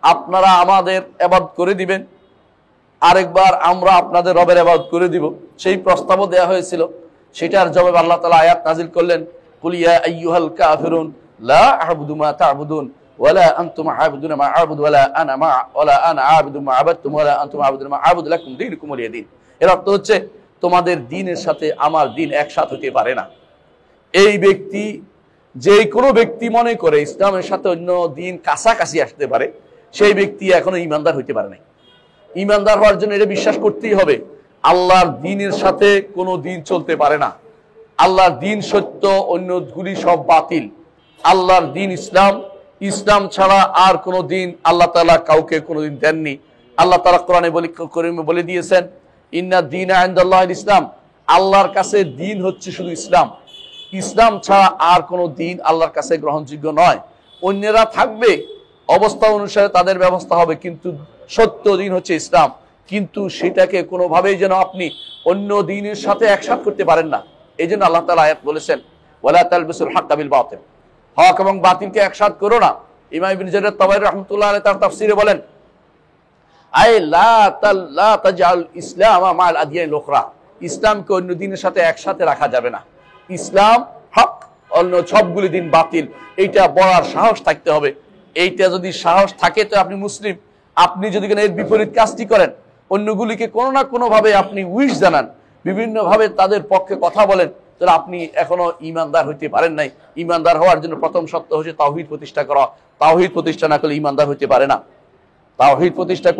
আপনারা আমাদের ইবাদত করে দিবেন, আরেকবার আমরা আপনাদের রবের ইবাদত করে দিব, সেই প্রস্তাবও দেয়া হয়েছিল। সেটার জবাবে আল্লাহ তাআলা আয়াত নাজিল করলেন, কুল ইয়া আইয়ুহাল কাফিরুন লা আ'বুদু মা তা'বুদুন ওয়ালা আনতুম আ'বুদুনা মা আ'বুদু ওয়ালা আনা আ'বুদু মা আ'বাদতুম ওয়ালা আনতুম আ'বুদুনা মা আ'বুদু লাকুম দীনুকুম ওয়ালিয়া দীন। এর অর্থ হচ্ছে তোমাদের দ্বীনের সাথে আমার দ্বীন একসাথে হতে পারে না। এই ব্যক্তি, যে কোনো ব্যক্তি মনে করে ইসলামের সাথে অন্য দ্বীন কাছাকাছি আসতে পারে, সেই ব্যক্তি এখনো ঈমানদার হইতে পারে নাই। ঈমানদার হওয়ার জন্য এটা বিশ্বাস করতেই হবে আল্লাহর দ্বীনের সাথে কোনো দ্বীন চলতে পারে না। আল্লাহর দ্বীন সত্য, অন্যগুলি সব বাতিল। আল্লাহর দ্বীন ইসলাম, ইসলাম ছাড়া আর কোনো দ্বীন আল্লাহ তাআলা কাউকে কোনোদিন দেননি। আল্লাহ তাআলা কোরআনে বলে দিয়েছেন, ইন্না দীনা ইনদাল্লাহিল ইসলাম, আল্লাহর কাছে দ্বীন হচ্ছে শুধু ইসলাম। ইসলাম ছাড়া আর কোনো দ্বীন আল্লাহর কাছে গ্রহণযোগ্য নয়। অন্যরা থাকবে, অবস্থা অনুসারে তাদের ব্যবস্থা হবে, কিন্তু সত্য দ্বীন হচ্ছে ইসলাম। কিন্তু সেটাকে কোনোভাবেই যেন আপনি অন্য দ্বীনের সাথে একসাথে করতে পারেন না। এই জন্য আল্লাহ তাআলা আয়াত বলেছেন, ওয়ালা তালবিসুল হাক্কা বিল বাতিল, হক এবং বাতিলকে একসাথে করো না। ইমাম ইবনে জারীর তাবারী রাহমাতুল্লাহ আলাইহি তার তাফসীরে বলেন, আই লা তাজআল ইসলাম মা'আল আদিয়ানিল উখরা, ইসলামকে অন্য দ্বীনের সাথে একসাথে রাখা যাবে না। ইসলাম হক, অন্য সবগুলি দ্বীন বাতিল, এইটা বলার সাহস থাকতে হবে। এইটা যদি সাহস থাকে তো আপনি মুসলিম। আপনি যদি এর বিপরীত কাজটি করেন, অন্যগুলিকে কোনো না কোনো ভাবে আপনি উইশ জানান, বিভিন্ন ভাবে তাদের পক্ষে কথা বলেন, তাহলে আপনি এখনো ঈমানদার হইতে পারেন নাই। ঈমানদার হওয়ার জন্য প্রথম শর্ত হচ্ছে তাওহীদ প্রতিষ্ঠা করা। তাওহীদ প্রতিষ্ঠা না করলে ঈমানদার হইতে পারে না। তাওহীদ প্রতিষ্ঠা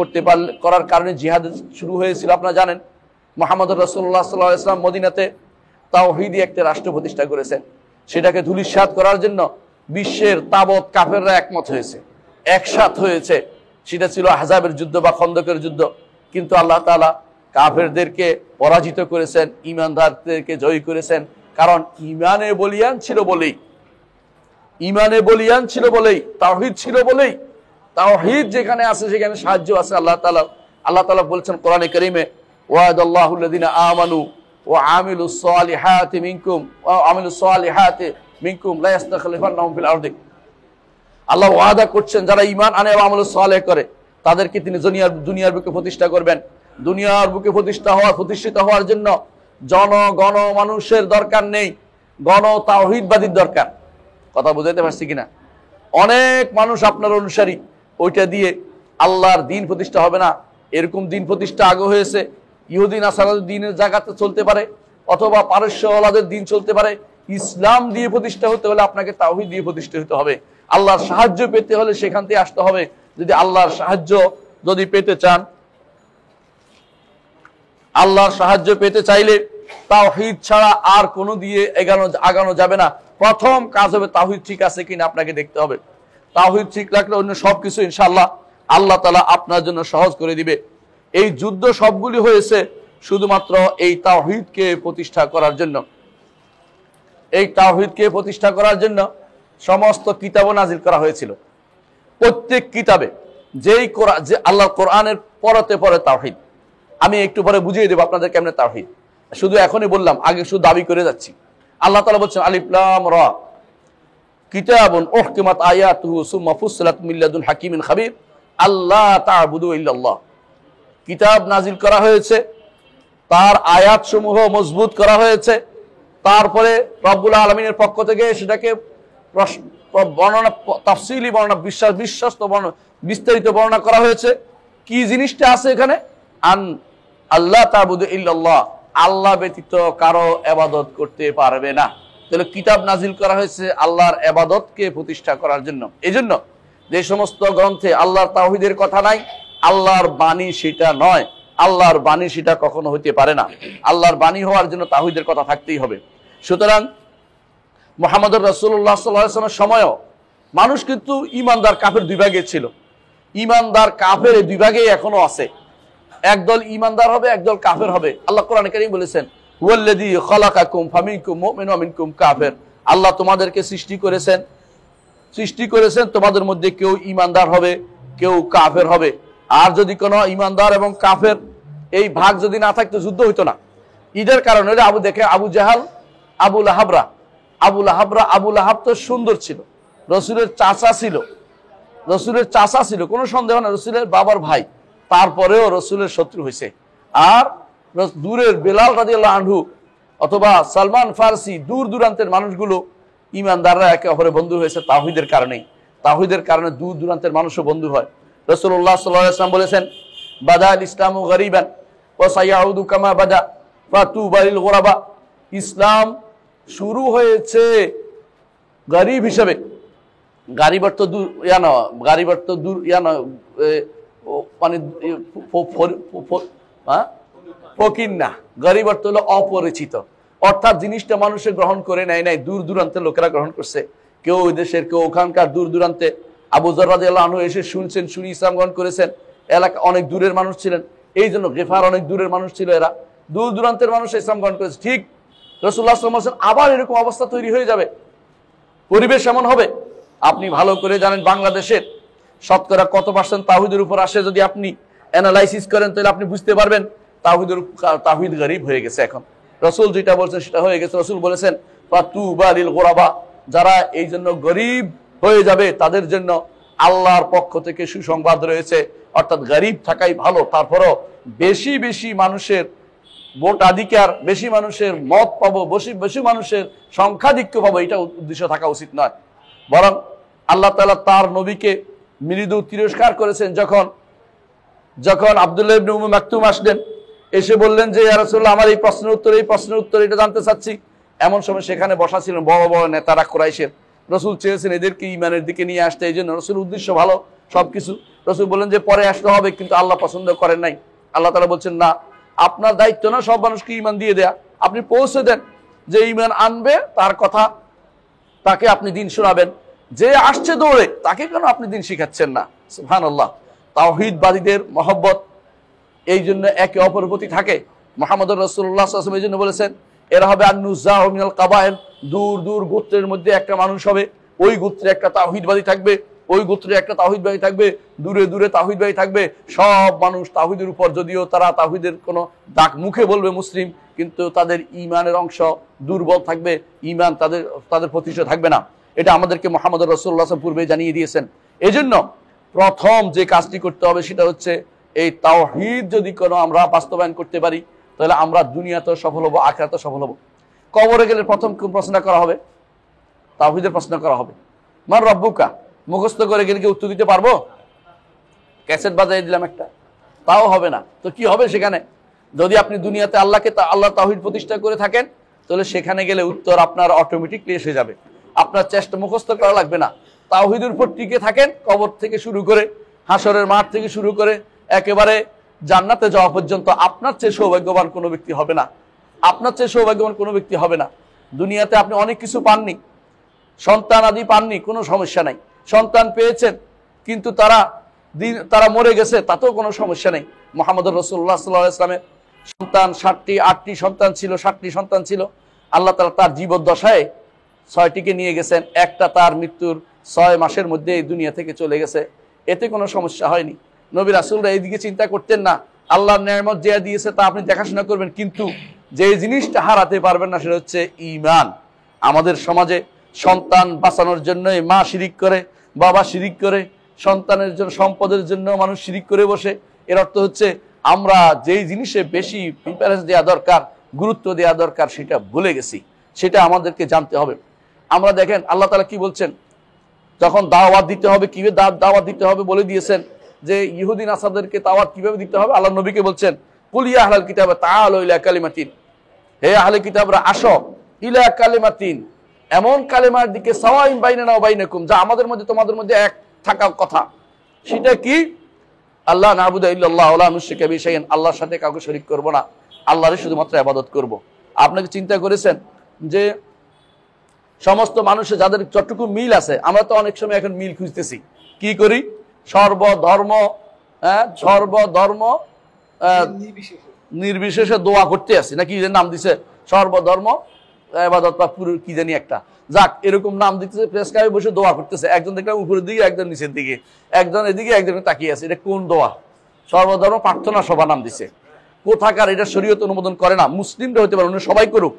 করার কারণে জিহাদ শুরু হয়েছিল। আপনারা জানেন মুহাম্মদ রাসূলুল্লাহ সাল্লাল্লাহু আলাইহি ওয়াসাল্লাম মদিনাতে তাওহীদি একটা রাষ্ট্র প্রতিষ্ঠা করেছেন। সেটাকে ধূলিসাৎ করার জন্য বিশ্বের তাবৎ কাফেররা একমত হয়েছে, একসাথ হয়েছে। সেটা ছিল আহজাবের যুদ্ধ বা খন্দকের যুদ্ধ। কিন্তু আল্লাহ তাআলা কাফেরদেরকে পরাজিত করেছেন, ঈমানদারদেরকে জয়ী করেছেন। কারণ ঈমানে বলিয়ান ছিল বলেই, তাওহীদ ছিল বলেই, তাওহীদ যেখানে আছে সেখানে সাহায্য আছে। আল্লাহ তাআলা বলেছেন কোরআনে কারীমে, ওয়াদাল্লাহুল্লাযিনা আমানু ওয়া আমিলুস সালিহাতি মিনকুম লা ইস্তাখলিফান্নাহুম ফিল আরদি। আল্লাহ ওয়াদা করছেন যারা ঈমান আনে এবং আমল সালেহ করে তাদেরকে তিনি দুনিয়ার বুকে প্রতিষ্ঠা করবেন। দুনিয়ার বুকে প্রতিষ্ঠিত হওয়ার জন্য জনগণ মানুষের দরকার নেই, গণ তাওহীদবাদীর দরকার। কথা বুঝাইতে পারছি কিনা? অনেক মানুষ আপনার অনুসারী, ওইটা দিয়ে আল্লাহর দ্বীন প্রতিষ্ঠা হবে না। এরকম দ্বীন প্রতিষ্ঠা আগে হয়েছে। ইহুদি নাসারাদের দ্বীনের জায়গাতে চলতে পারে, অথবা পারস্যওয়ালাদের দ্বীন চলতে পারে। ইসলাম দিয়ে প্রতিষ্ঠা হতে হলে আপনাকে তাওহীদ দিয়ে প্রতিষ্ঠা হতে হবে। আল্লাহর সাহায্য পেতে হলে সেখান থেকে আসতে হবে। যদি আল্লাহর সাহায্য পেতে চান, আল্লাহর সাহায্য পেতে চাইলে তাওহীদ ছাড়া আর কোনো দিয়ে আগানো যাবে না। প্রথম কাজ হবে তাওহীদ ঠিক আছে কিনা আপনাকে দেখতে হবে। তাওহীদ ঠিক রাখলে অন্য সবকিছু ইনশাআল্লাহ আল্লাহ তাআলা আপনার জন্য সহজ করে দিবে। এই যুদ্ধ সবগুলি হয়েছে শুধুমাত্র এই তাওহীদকে প্রতিষ্ঠা করার জন্য। এই তাওহীদকে প্রতিষ্ঠা করার জন্য সমস্ত কিতাব নাজিল করা হয়েছিল। প্রত্যেক কিতাবে যে আল্লাহর কোরআনের পরতে পরে তাওহীদ। আমি একটু পরে বুঝিয়ে দেব আপনাদের কেমনে তাওহীদ, শুধু এখনই বললাম, আগে শুধু দাবি করে যাচ্ছি। আল্লাহ তাআলা বলছেন আলিফ লাম রা কিতাবুন উহকিমাত আয়াতুহু সুম্মা ফুসসিলাত মিন লাদুন হাকিমিন খাবীর আল্লাহ তা'বুদু ইল্লাল্লাহ। কিতাব নাজিল করা হয়েছে, তার আয়াতসমূহ মজবুত করা হয়েছে, তারপরে রব্বুল আলামিনের পক্ষ থেকে সেটাকে বর্ণনা, তাফসীলি বর্ণনা, বিশ্বস্ত বর্ণনা, বিস্তারিত বর্ণনা করা হয়েছে। কি জিনিসটা আছে এখানে? আল্লাহ তা'বুদু ইল্লাল্লাহ, আল্লাহ ব্যতীত কারো ইবাদত করতে পারবে না। তাহলে কিতাব নাজিল করা হয়েছে আল্লাহর ইবাদতকে প্রতিষ্ঠা করার জন্য। এজন্য যে সমস্ত গ্রন্থে আল্লাহর তাওহীদের কথা নাই, আল্লাহর বাণী সেটা নয়, আল্লাহর বাণী সেটা কখনো হইতে পারে না। আল্লাহর বাণী হওয়ার জন্য তাওহীদের কথা থাকতেই হবে। সুতরাং মুহাম্মদুর রাসূলুল্লাহ সাল্লাল্লাহু আলাইহি ওয়াসাল্লামের সময়ও মানুষ কিন্তু ঈমানদার কাফের দুই ভাগে ছিল। ঈমানদার কাফের এই দুই ভাগেই এখনো আছে। একদল ঈমানদার হবে, একদল কাফের হবে। আল্লাহ কোরআনে কারীম বলেছেন হুয়াল্লাযী খালাকাকুম ফামিনকুম মুমিনুন ওয়া মিনকুম কাফির। আল্লাহ তোমাদেরকে সৃষ্টি করেছেন, তোমাদের মধ্যে কেউ ঈমানদার হবে, কেউ কাফের হবে। আর যদি কোনো ঈমানদার এবং কাফের এই ভাগ যদি না থাকতো যুদ্ধ হইতো না। ঈদের কারণে আবু জাহাল, আবু লাহাব তো সুন্দর ছিল, রসুলের চাচা ছিল, কোনো সন্দেহ না, রসুলের বাবার ভাই, তারপরেও রসুলের শত্রু হয়েছে। আর দূরের বেলাল রাদিয়াল্লাহু আনহু অথবা সালমান ফারসি, দূর দূরান্তের মানুষগুলো ঈমানদাররা একে অপরের বন্ধু হয়েছে তাওহীদের কারণেই। তাওহীদের কারণে দূর দূরান্তের মানুষও বন্ধু হয়। রাসূলুল্লাহ সাল্লাল্লাহু আলাইহি ওয়াসাল্লাম বলেছেন বাদাল ইসলামু গরিবান ওয়া সায়াউদু কামা বাদা ফাতুবা লিল গুরাবা। ইসলাম শুরু হয়েছে গরিব হিসেবে, ফকির না, গরিব অর্থ হলো অপরিচিত, অর্থাৎ জিনিসটা মানুষের গ্রহণ করে নেয় নাই, দূর দূরান্তের লোকেরা গ্রহণ করছে। কেউ ওই দেশের, কেউ ওখানকার, দূর দূরান্তে। আবু যর রাদিয়াল্লাহু আনহু এসে শুনি ইসলাম গ্রহণ করেছেন। এলাকা অনেক দূরের মানুষ ছিলেন, এই জন্য গেফার অনেক দূরের মানুষ ছিল, এরা দূর দূরান্তের মানুষ ইসলাম গ্রহণ করেছে। ঠিক রাসূলুল্লাহ সাল্লাল্লাহু আলাইহি ওয়াসাল্লাম আবার এরকম অবস্থা তৈরি হয়ে যাবে, পরিবেশ এমন হবে। আপনি ভালো করে জানেন বাংলাদেশের শতকরা কত পার্সেন্ট তাওহীদের উপর আসে। যদি আপনি অ্যানালাইসিস করেন তাহলে আপনি বুঝতে পারবেন তাওহীদ গরিব হয়ে গেছে এখন। রাসূল যেটা বলছেন সেটা হয়ে গেছে। রাসূল বলেছেন ফাতুবা লিল গুরাবা, যারা এই জন্য গরিব হয়ে যাবে তাদের জন্য আল্লাহর পক্ষ থেকে সুসংবাদ রয়েছে। অর্থাৎ গরিব থাকাই ভালো, তারপরও বেশি বেশি মানুষের ভোটাধিকার, বেশি মানুষের মত পাবো, বেশি মানুষের সংখ্যাধিক্য পাবো, এটা উদ্দেশ্য থাকা উচিত নয়। বরং আল্লাহ তাআলা তার নবীকে মৃদু তিরস্কার করেছেন। যখন আব্দুল্লাহ ইবনে উম্মে মাকতুম আসলেন, এসে বললেন যে ইয়া রাসূলুল্লাহ, আমার এই প্রশ্নের উত্তর এটা জানতে চাচ্ছি। এমন সময় সেখানে বসা ছিলেন বড় বড় নেতারা কুরাইশের। রসুল চেয়েছেন এদেরকে ঈমানের দিকে নিয়ে আসতে, এই জন্য রসুল উদ্দেশ্য ভালো সবকিছু। রসুল বললেন যে পরে আসতে হবে, কিন্তু আল্লাহ পছন্দ করেন নাই। আল্লাহ তাআলা বলছেন না, আপনার দায়িত্ব না সব মানুষকে ঈমান দিয়ে দেয়া, আপনি পৌঁছে দেন। যে ঈমান আনবে তার কথা, তাকে আপনি দিন শোনাবেন। যে আসছে দৌড়ে, তাকে কেন আপনি দিন শিখাচ্ছেন না? সুবহানাল্লাহ। তাওহীদবাদীদের মহব্বত এই জন্য একে অপরের প্রতি থাকে। মুহাম্মদুর রাসূলুল্লাহ সাল্লাল্লাহু আলাইহি ওয়াসাল্লাম এই জন্য বলেছেন এরা হবে আন-নুযাউ মিনাল কাবায়েল, দূর দূর গোত্রের মধ্যে একটা মানুষ হবে, ওই গোত্রে একটা তাওহীদবাদী থাকবে, ওই গোত্রে একটা তাওহীদবাদী থাকবে, দূরে দূরে তাওহীদবাদী থাকবে। সব মানুষ তাওহীদের উপর, যদিও তারা তাওহীদের কোনো ডাক মুখে বলবে মুসলিম, কিন্তু তাদের ঈমানের অংশ দুর্বল থাকবে, ঈমান তাদের প্রতিষ্ঠা থাকবে না। এটা আমাদেরকে মুহাম্মদ রাসূলুল্লাহ সাল্লাল্লাহু আলাইহি ওয়াসাল্লাম পূর্বে জানিয়ে দিয়েছেন। এজন্য প্রথম যে কাজটি করতে হবে সেটা হচ্ছে এই তাওহীদ যদি কোনো আমরা বাস্তবায়ন করতে পারি, তাহলে আমরা দুনিয়াতেও সফল হবো, আখিরাতেও সফল হবো। কবরে গেলে প্রথম কোন প্রশ্ন করা হবে? তাওহীদের প্রশ্ন করা হবে। মান রব্বুকা মুখস্থ করে গেলে কি উত্তর দিতে পারবো? ক্যাসেট বাজাই দিলাম একটা, তাও হবে না। তো কি হবে সেখানে? যদি আপনি দুনিয়াতে আল্লাহ তাওহীদ প্রতিষ্ঠা করে থাকেন, তাহলে সেখানে গেলে উত্তর আপনার অটোমেটিকলি এসে যাবে, আপনার চেষ্টা মুখস্থ করা লাগবে না। তাওহীদের উপর টিকে থাকেন, কবর থেকে শুরু করে, হাসরের মাঠ থেকে শুরু করে একেবারে জান্নাতে যাওয়া পর্যন্ত আপনার চেয়ে সৌভাগ্যবান কোনো ব্যক্তি হবে না। আপনার চেয়ে সৌভাগ্যবান কোনো ব্যক্তি হবে না। দুনিয়াতে আপনি অনেক কিছু পাননি, সন্তান আদি পাননি, কোনো সমস্যা নাই। সন্তান পেয়েছেন কিন্তু তারা মরে গেছে, তাতেও কোনো সমস্যা নেই। মুহাম্মদুর রাসূলুল্লাহ সাল্লাল্লাহু আলাইহি ওয়াসাল্লামের সন্তান 8টি সন্তান ছিল, 7টি সন্তান ছিল। আল্লাহ তাআলা তার জীবদ্দশায় 6টিকে নিয়ে গেছেন, একটা তার মৃত্যুর 6 মাসের মধ্যে এই দুনিয়া থেকে চলে গেছে, এতে কোনো সমস্যা হয়নি। নবী রাসূলরা এইদিকে চিন্তা করতেন না। আল্লাহর নেয়ামত যে দিয়েছে তা আপনি দেখাশোনা করবেন, কিন্তু যে জিনিসটা হারাতে পারবেন না সেটা হচ্ছে ঈমান। আমাদের সমাজে সন্তান বাঁচানোর জন্যই মা শিরিক করে, বাবা শিরিক করে, সন্তানের জন্য সম্পদের জন্য মানুষ শিরিক করে বসে। এর অর্থ হচ্ছে আমরা যেই জিনিসে বেশি প্রিফারেন্স দেওয়া দরকার, গুরুত্ব দেওয়া দরকার, সেটা ভুলে গেছি। সেটা আমাদেরকে জানতে হবে। আমরা দেখেন আল্লাহ তাআলা কি বলছেন, যখন দাওয়াত দিতে হবে, কিভাবে দাওয়াত দিতে হবে বলে দিয়েছেন যে ইহুদি নাসারদেরকে দাওয়াত কিভাবে দিতে হবে। আল্লাহ নবীকে বলছেন, কুল ইয়া আহলাল কিতাব তাআলু ইলা কালিমাতিন, হে আহলে কিতাবরা আসো, ইলা কালিমাতিন, এমন কালেমার দিকে, সাওয়াইন বাইনানা ওয়া বাইনাকুম, যা আমাদের মধ্যে তোমাদের মধ্যে এক থাকার কথা। সেটা কি? আল্লাহ না'বুদু ইল্লাল্লাহ ওয়া লা নুশরিকা বিহি শাইআন, আল্লাহর সাথে কাউকে শরীক করব না, আল্লাহরই শুধুমাত্র ইবাদত করব। আপনাকে চিন্তা করেছেন যে সমস্ত মানুষের যাদের যতটুকু মিল আছে, আমরা তো অনেক সময় এখন মিল খুঁজতেছি, কি করি? সর্বধর্ম নির্বিশেষে দোয়া করতে আসি, নাকি নাম দিছে সর্বধর্ম ইবাদত বা পুরো কি জানি একটা, যাক এরকম নাম দিতেছে, প্রেস ক্লাবে বসে দোয়া করতেছে। একজন দেখলাম উপরের দিকে, একজন নিচের দিকে, একজন এদিকে, একজন তাকিয়ে আছে। এটা কোন দোয়া? সর্বধর্ম প্রার্থনা সভা নাম দিছে। কোথাকার? এটা শরীয়ত অনুমোদন করে না। মুসলিমরা হতে পারে, অন্য সবাই করুক।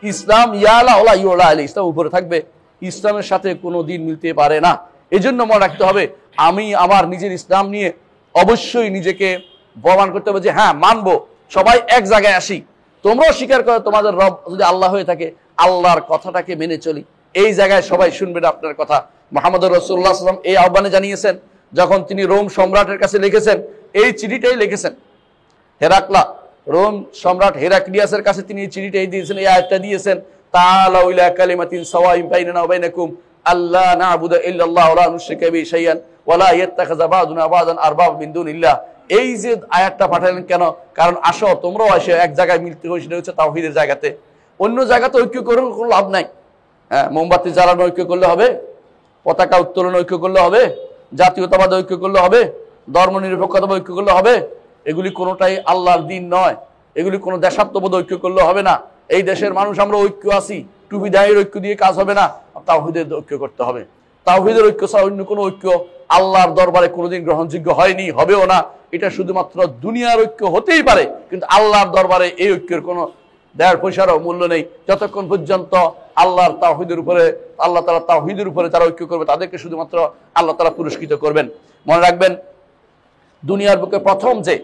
ইসলাম ইয়ালা ওলা ইউলা আলী, ইসলাম উপরে থাকবে, ইসলামের সাথে কোনো দিন মিলতে পারে না। এই জন্য মনে রাখতে হবে, আমি আমার নিজের ইসলাম নিয়ে অবশ্যই নিজেকে প্রমাণ করতে হবে যে হ্যাঁ মানবো, সবাই এক জায়গায় আসি। তোমরাও স্বীকার করো তোমাদের রব যদি আল্লাহ হয়ে থাকে, আল্লাহর কথাটাকে মেনে চলি। এই জায়গায় সবাই শুনবেন আপনার কথা। মুহাম্মদুর রাসূলুল্লাহ সাল্লাল্লাহু আলাইহি ওয়াসাল্লাম এই আহ্বানে জানিয়েছেন, যখন তিনি রোম সম্রাটের কাছে লিখেছেন, এই চিঠিটাই লিখেছেন। হেরাকলা, রোম সম্রাট হেরাক্লিয়াসের কাছে তিনি এই চিঠিটাই দিয়েছেন, এই আয়াতটা দিয়েছেন, তাআলাউ ইলা কালিমাতিন সাওয়াইন বাইনানা ওয়া বাইনাকুম আল্লা না'বুদু ইল্লাল্লাহ ওয়া লা নুশরিকা বিহি শাইআন ওয়া লা ইয়াত্তাখিযা বা'দুনা বা'দান আরবাব মিন দুনিল্লাহ। এই যে আয়াতটা পাঠালেন কেন? কারণ আসো, তোমরাও আসো, এক জায়গায় মিলতে হচ্ছে তাওহীদের জায়গাতে। অন্য জায়গাতে ঐক্য করে কোনো লাভ নাই। হ্যাঁ, মোমবাতি জ্বালানো ঐক্য করলে হবে? পতাকা উত্তোলন ঐক্য করলে হবে? জাতীয়তাবাদ ঐক্য করলে হবে? ধর্ম নিরপেক্ষতা ঐক্য করলে হবে? এগুলি কোনোটাই আল্লাহর দিন নয়। এগুলি কোনো দেশাত্মবোধ ঐক্য করলে হবে না। এই দেশের মানুষ আমরা ঐক্য আছি, টুপি দায়ের ঐক্য দিয়ে কাজ হবে না, তাওহীদের ঐক্য করতে হবে। তাওহীদের ঐক্য ছাড়া অন্য কোনো ঐক্য আল্লাহর দরবারে কোনোদিন গ্রহণযোগ্য হয়নি, হবেও না। এটা শুধুমাত্র দুনিয়ার ঐক্য হতেই পারে, কিন্তু আল্লাহর দরবারে এই ঐক্যের কোনো দেড় পয়সারও মূল্য নেই। যতক্ষণ পর্যন্ত আল্লাহর তাওহীদের উপরে, আল্লাহ তাআলা তাওহীদের উপরে যারা ঐক্য করবে, তাদেরকে শুধুমাত্র আল্লাহ তাআলা পুরস্কৃত করবেন। মনে রাখবেন, দুনিয়ার বুকে প্রথম যে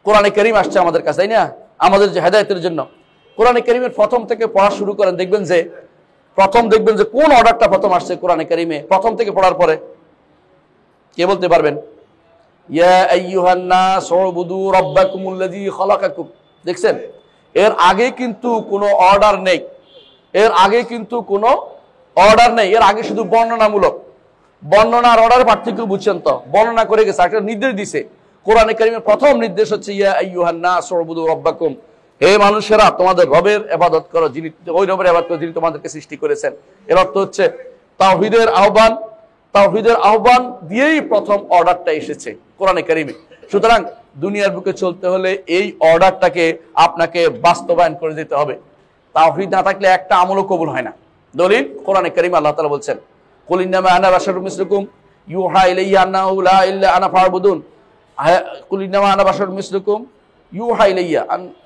কোরআনে কারীম আসছে আমাদের কাছে, তাই না, আমাদের যে হেদায়েতের জন্য, কোরআনে কারীমের প্রথম থেকে পড়া শুরু করেন, দেখবেন যে কোন অর্ডারটা প্রথম আসছে কোরআনে কারীমে, প্রথম থেকে পড়ার পরে কে বলতে পারবেন? ইয়া আইয়ুহান নাস উবুদু রাব্বাকুমুল্লাযী খালাকাকুম। দেখছেন, এর আগে কিন্তু কোনো অর্ডার নেই। এর আগে শুধু বর্ণনামূলক। বর্ণনার অর্ডার পার্থক্য বুঝছেন তো? বর্ণনা করে গেছে, একটা নির্দেশ দিছে। কোরআনে কারীমের প্রথম নির্দেশ হচ্ছে ইয়া আইয়ুহান নাস উবুদু রাব্বাকুম, হে মানুষেরা তোমাদের রবের ইবাদত করো, যিনি ওই রবের ইবাদত করো যিনি তোমাদেরকে সৃষ্টি করেছেন। এর অর্থ হচ্ছে তাওহীদের আহ্বান দিয়েই প্রথম অর্ডারটা এসেছে কোরআনে কারীমে। সুতরাং দুনিয়ার বুকে চলতে হলে এই অর্ডারটাকে আপনাকে বাস্তবায়ন করে দিতে হবে। তাওহীদ না থাকলে একটা আমলও কবুল হয় না। দলিল কোরআনে কারীমে আল্লাহ তাআলা বলছেন, কুল ইন্নামা আনা বাশারুম মিসলুকুম ইউহা ইলাইয়া আন্নাহু লা ইলাহা আনা ফা'বুদুন। কুল ইন্নামা আনা বাশারুম মিসলুকুম ইউহা ইলাইয়া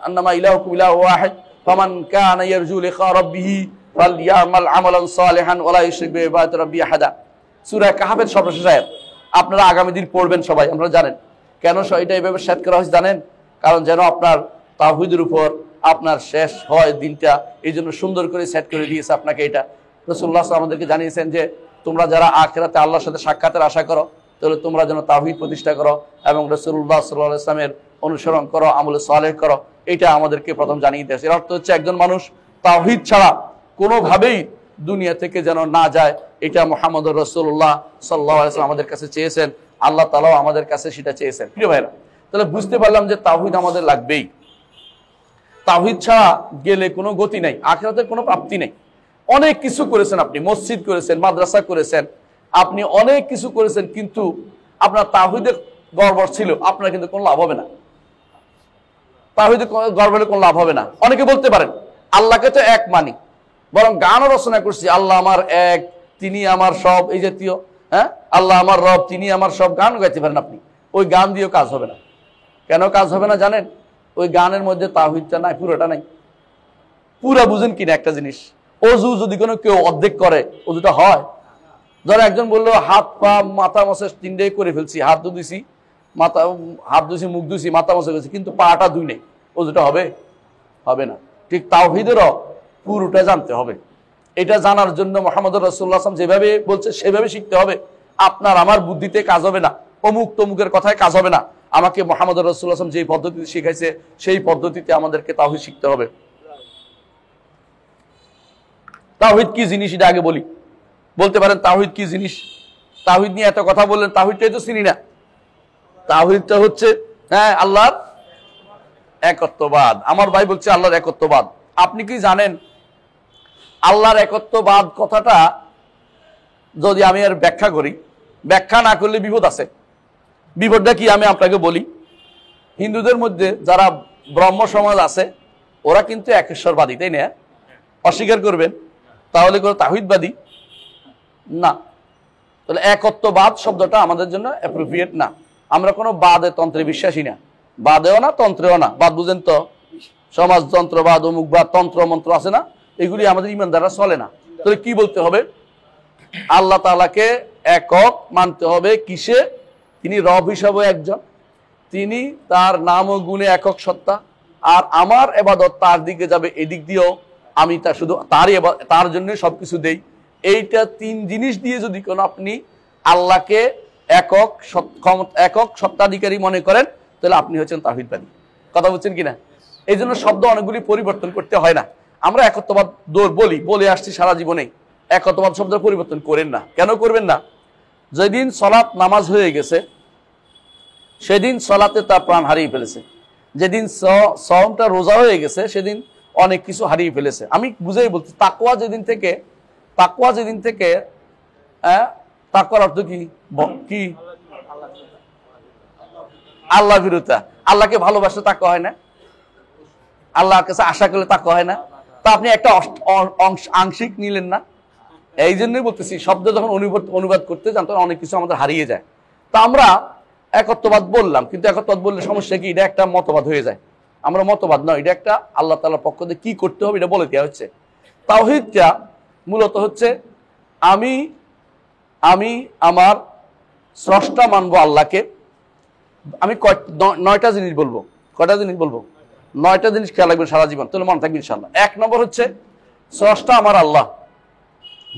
আন্নামা ইলাহুকুম ইলাহু ওয়াহিদ ফামান কানা ইয়ারজু লিকা রাব্বিহি ফালইয়ামাল আমালান সালিহান ওয়া লা ইউশরিক বিইবাদাতি রাব্বিহি আহাদা। সূরা কাহফের সর্বশেষ আয়াত। আপনারা আগামী দিন পড়বেন সবাই, আপনারা জানেন কেন এটা এইভাবে সেট করা হয়েছে জানেন? কারণ যেন আপনার তাওহীদের উপর আপনার শেষ হয় দিনটা, এই জন্য সুন্দর করে সেট করে দিয়েছে আপনাকে। এটা রাসূলুল্লাহ সাল্লাল্লাহু আলাইহি ওয়াসাল্লাম আমাদেরকে জানিয়েছেন যে তোমরা যারা আখিরাতে আল্লাহর সাথে সাক্ষাতের আশা করো, তাহলে তোমরা যেন তাওহীদ প্রতিষ্ঠা করো এবং রাসূলুল্লাহ সাল্লাল্লাহু আলাইহি ওয়াসাল্লামের অনুসরণ করো, আমলে সালেহ করো। এটা আমাদেরকে প্রথম জানিয়ে দিয়েছে। এর অর্থ হচ্ছে একজন মানুষ তাওহীদ ছাড়া কোনোভাবেই দুনিয়া থেকে যেন না যায়। এটা মুহাম্মদুর রাসূলুল্লাহ সাল্লাল্লাহু আলাইহি ওয়াসাল্লাম আমাদের কাছে চেয়েছেন, আল্লাহ তাআলাও আমাদের কাছে সেটা চেয়েছেন। প্রিয় ভাইরা, তাহলে বুঝতে পারলাম যে তাওহীদ আমাদের লাগবেই। তাওহীদ ছাড়া গেলে কোনো গতি নাই, আখিরাতের কোনো প্রাপ্তি নেই। অনেক কিছু করেছেন আপনি, মসজিদ করেছেন, মাদ্রাসা করেছেন, আপনি অনেক কিছু করেছেন, কিন্তু আপনার তাওহীদের গড়বড় ছিল, আপনার কিন্তু কোনো লাভ হবে না। তাওহীদের গড়বড়ে কোনো লাভ হবে না। অনেকে বলতে পারেন আল্লাহকে তো এক মানি, বরং গানও রচনা করছি, আল্লাহ আমার এক, তিনি আমার সব, এই জাতীয়, হ্যাঁ, আল্লাহ আমার রব, তিনি আমার সব, গান গাইতে পারেন আপনি। ওই গান দিয়েও কাজ হবে না। কেন কাজ হবে না জানেন? ওই গানের মধ্যে তাওহীদটা নাই, পুরোটা নাই। পুরা বুঝেন কিনা একটা জিনিস, অজু যদি কোনো কেউ অর্ধেক করে, অজুটা হয়? ধরো একজন বললো হাত পা মাথা মশা তিনটাই করে ফেলছি, হাত ধুইছি, মাথা হাত ধুইছি, মুখ ধুইছি, মাথা মশা করেছি, কিন্তু পাটা ধুই নেই, অজুটা হবে? হবে না। ঠিক তাওহীদেরও পুরোটা জানতে হবে। এটা জানার জন্য মুহাম্মদ রাসূলুল্লাহ সাল্লাল্লাহু আলাইহি ওয়াসাল্লাম যেভাবে বলছে সেভাবে শিখতে হবে। আপনার আমার বুদ্ধিতে কাজ হবে না, অমুক তমুকের কথায় কাজ হবে না। আমাকে মুহাম্মদ রাসূলুল্লাহ সাল্লাল্লাহু আলাইহি ওয়াসাল্লাম যে পদ্ধতিতে শিখাইছে সেই পদ্ধতিতে আমাদেরকে তাওহীদ শিখতে হবে। তাওহীদ কি জিনিস এটা আগে বলি। বলতে পারেন তাওহীদ কি জিনিস? তাওহীদ নিয়ে এত কথা বললেন, তাওহীদটাই তো চিনি না। তাওহীদটা হচ্ছে, হ্যাঁ, আল্লাহর একত্ববাদ। আমার ভাই বলছে আল্লাহর একত্ববাদ। আপনি কি জানেন আল্লাহর একত্ববাদ কথাটা যদি আমি আর ব্যাখ্যা করি, ব্যাখ্যা না করলে বিপদ আছে। বিপদটা কি আমি আপনাকে বলি। হিন্দুদের মধ্যে যারা ব্রহ্ম সমাজ আছে ওরা কিন্তু একেশ্বরবাদী, তাই না? অস্বীকার করবেন? তাহলে কোনো তাওহীদবাদী না। তাহলে একত্ববাদ শব্দটা আমাদের জন্য অ্যাপ্রোপ্রিয়েট না। আমরা কোনো বাদে তন্ত্রে বিশ্বাসী না, বাদেও না তন্ত্রেও না। বাদ বুঝেন তো, সমাজতন্ত্রবাদ, অমুকবাদ, তন্ত্র মন্ত্র আছে না, এগুলি আমাদের ইমান দ্বারা চলে না। তাহলে কি বলতে হবে? আল্লাহ তাআলাকে একক মানতে হবে। কিসে? তিনি রব হিসাবে একজন, তিনি তার নাম ও গুণে একক সত্তা, আর আমার ইবাদত তার দিকে যাবে, এদিক দিয়েও আমি তা শুধু তার জন্য সবকিছু দেই। এইটা তিন জিনিস দিয়ে যদি কোনো আপনি আল্লাহকে একক সত্তাধিকারী মনে করেন, তাহলে আপনি হচ্ছেন তাওহীদবাদী। কথা বলছেন কিনা? এই জন্য শব্দ অনেকগুলি পরিবর্তন করতে হয় না। আমরা একত্ববাদ বলে আসছি সারা জীবনে। একত্ববাদ শব্দ পরিবর্তন করেন না। কেন করবেন না? যেদিন সলাৎ নামাজ হয়ে গেছে সেদিন সলাতে তার প্রাণ হারিয়ে ফেলেছে। যেদিন সওমটা রোজা হয়ে গেছে সেদিন অনেক কিছু হারিয়ে ফেলেছে। আমি বুঝেই বলছি, তাকওয়া যেদিন থেকে তাকওয়ার অর্থ কি? আল্লাহ বিরুদ্ধা। আল্লাহকে ভালোবাসলে তাকওয়া হয় না? আল্লাহর কাছে আশা করলে তাকওয়া হয় না? তা আপনি একটা আংশিক নিলেন না। এই জন্যই বলতেছি, শব্দ যখন অনুবাদ করতে যান তখন অনেক কিছু আমাদের হারিয়ে যায়। তা আমরা একত্ববাদ বললাম, কিন্তু একত্ববাদ বললে সমস্যা কি? এটা একটা মতবাদ হয়ে যায়। আমরা মতবাদ নয়, এটা একটা আল্লাহ তাআলার পক্ষ থেকে কি করতে হবে এটা বলে দেওয়া হচ্ছে। তাওহীদটা মূলত হচ্ছে আমি আমার স্রষ্টা মানবো আল্লাহকে। আমি 9টা জিনিস বলবো। কয়টা জিনিস বলবো? 9টা জিনিস খেয়াল রাখবেন সারা জীবন, তাহলে মনে থাকবে ইনশাআল্লাহ। 1 নম্বর হচ্ছে স্রষ্টা আমার আল্লাহ।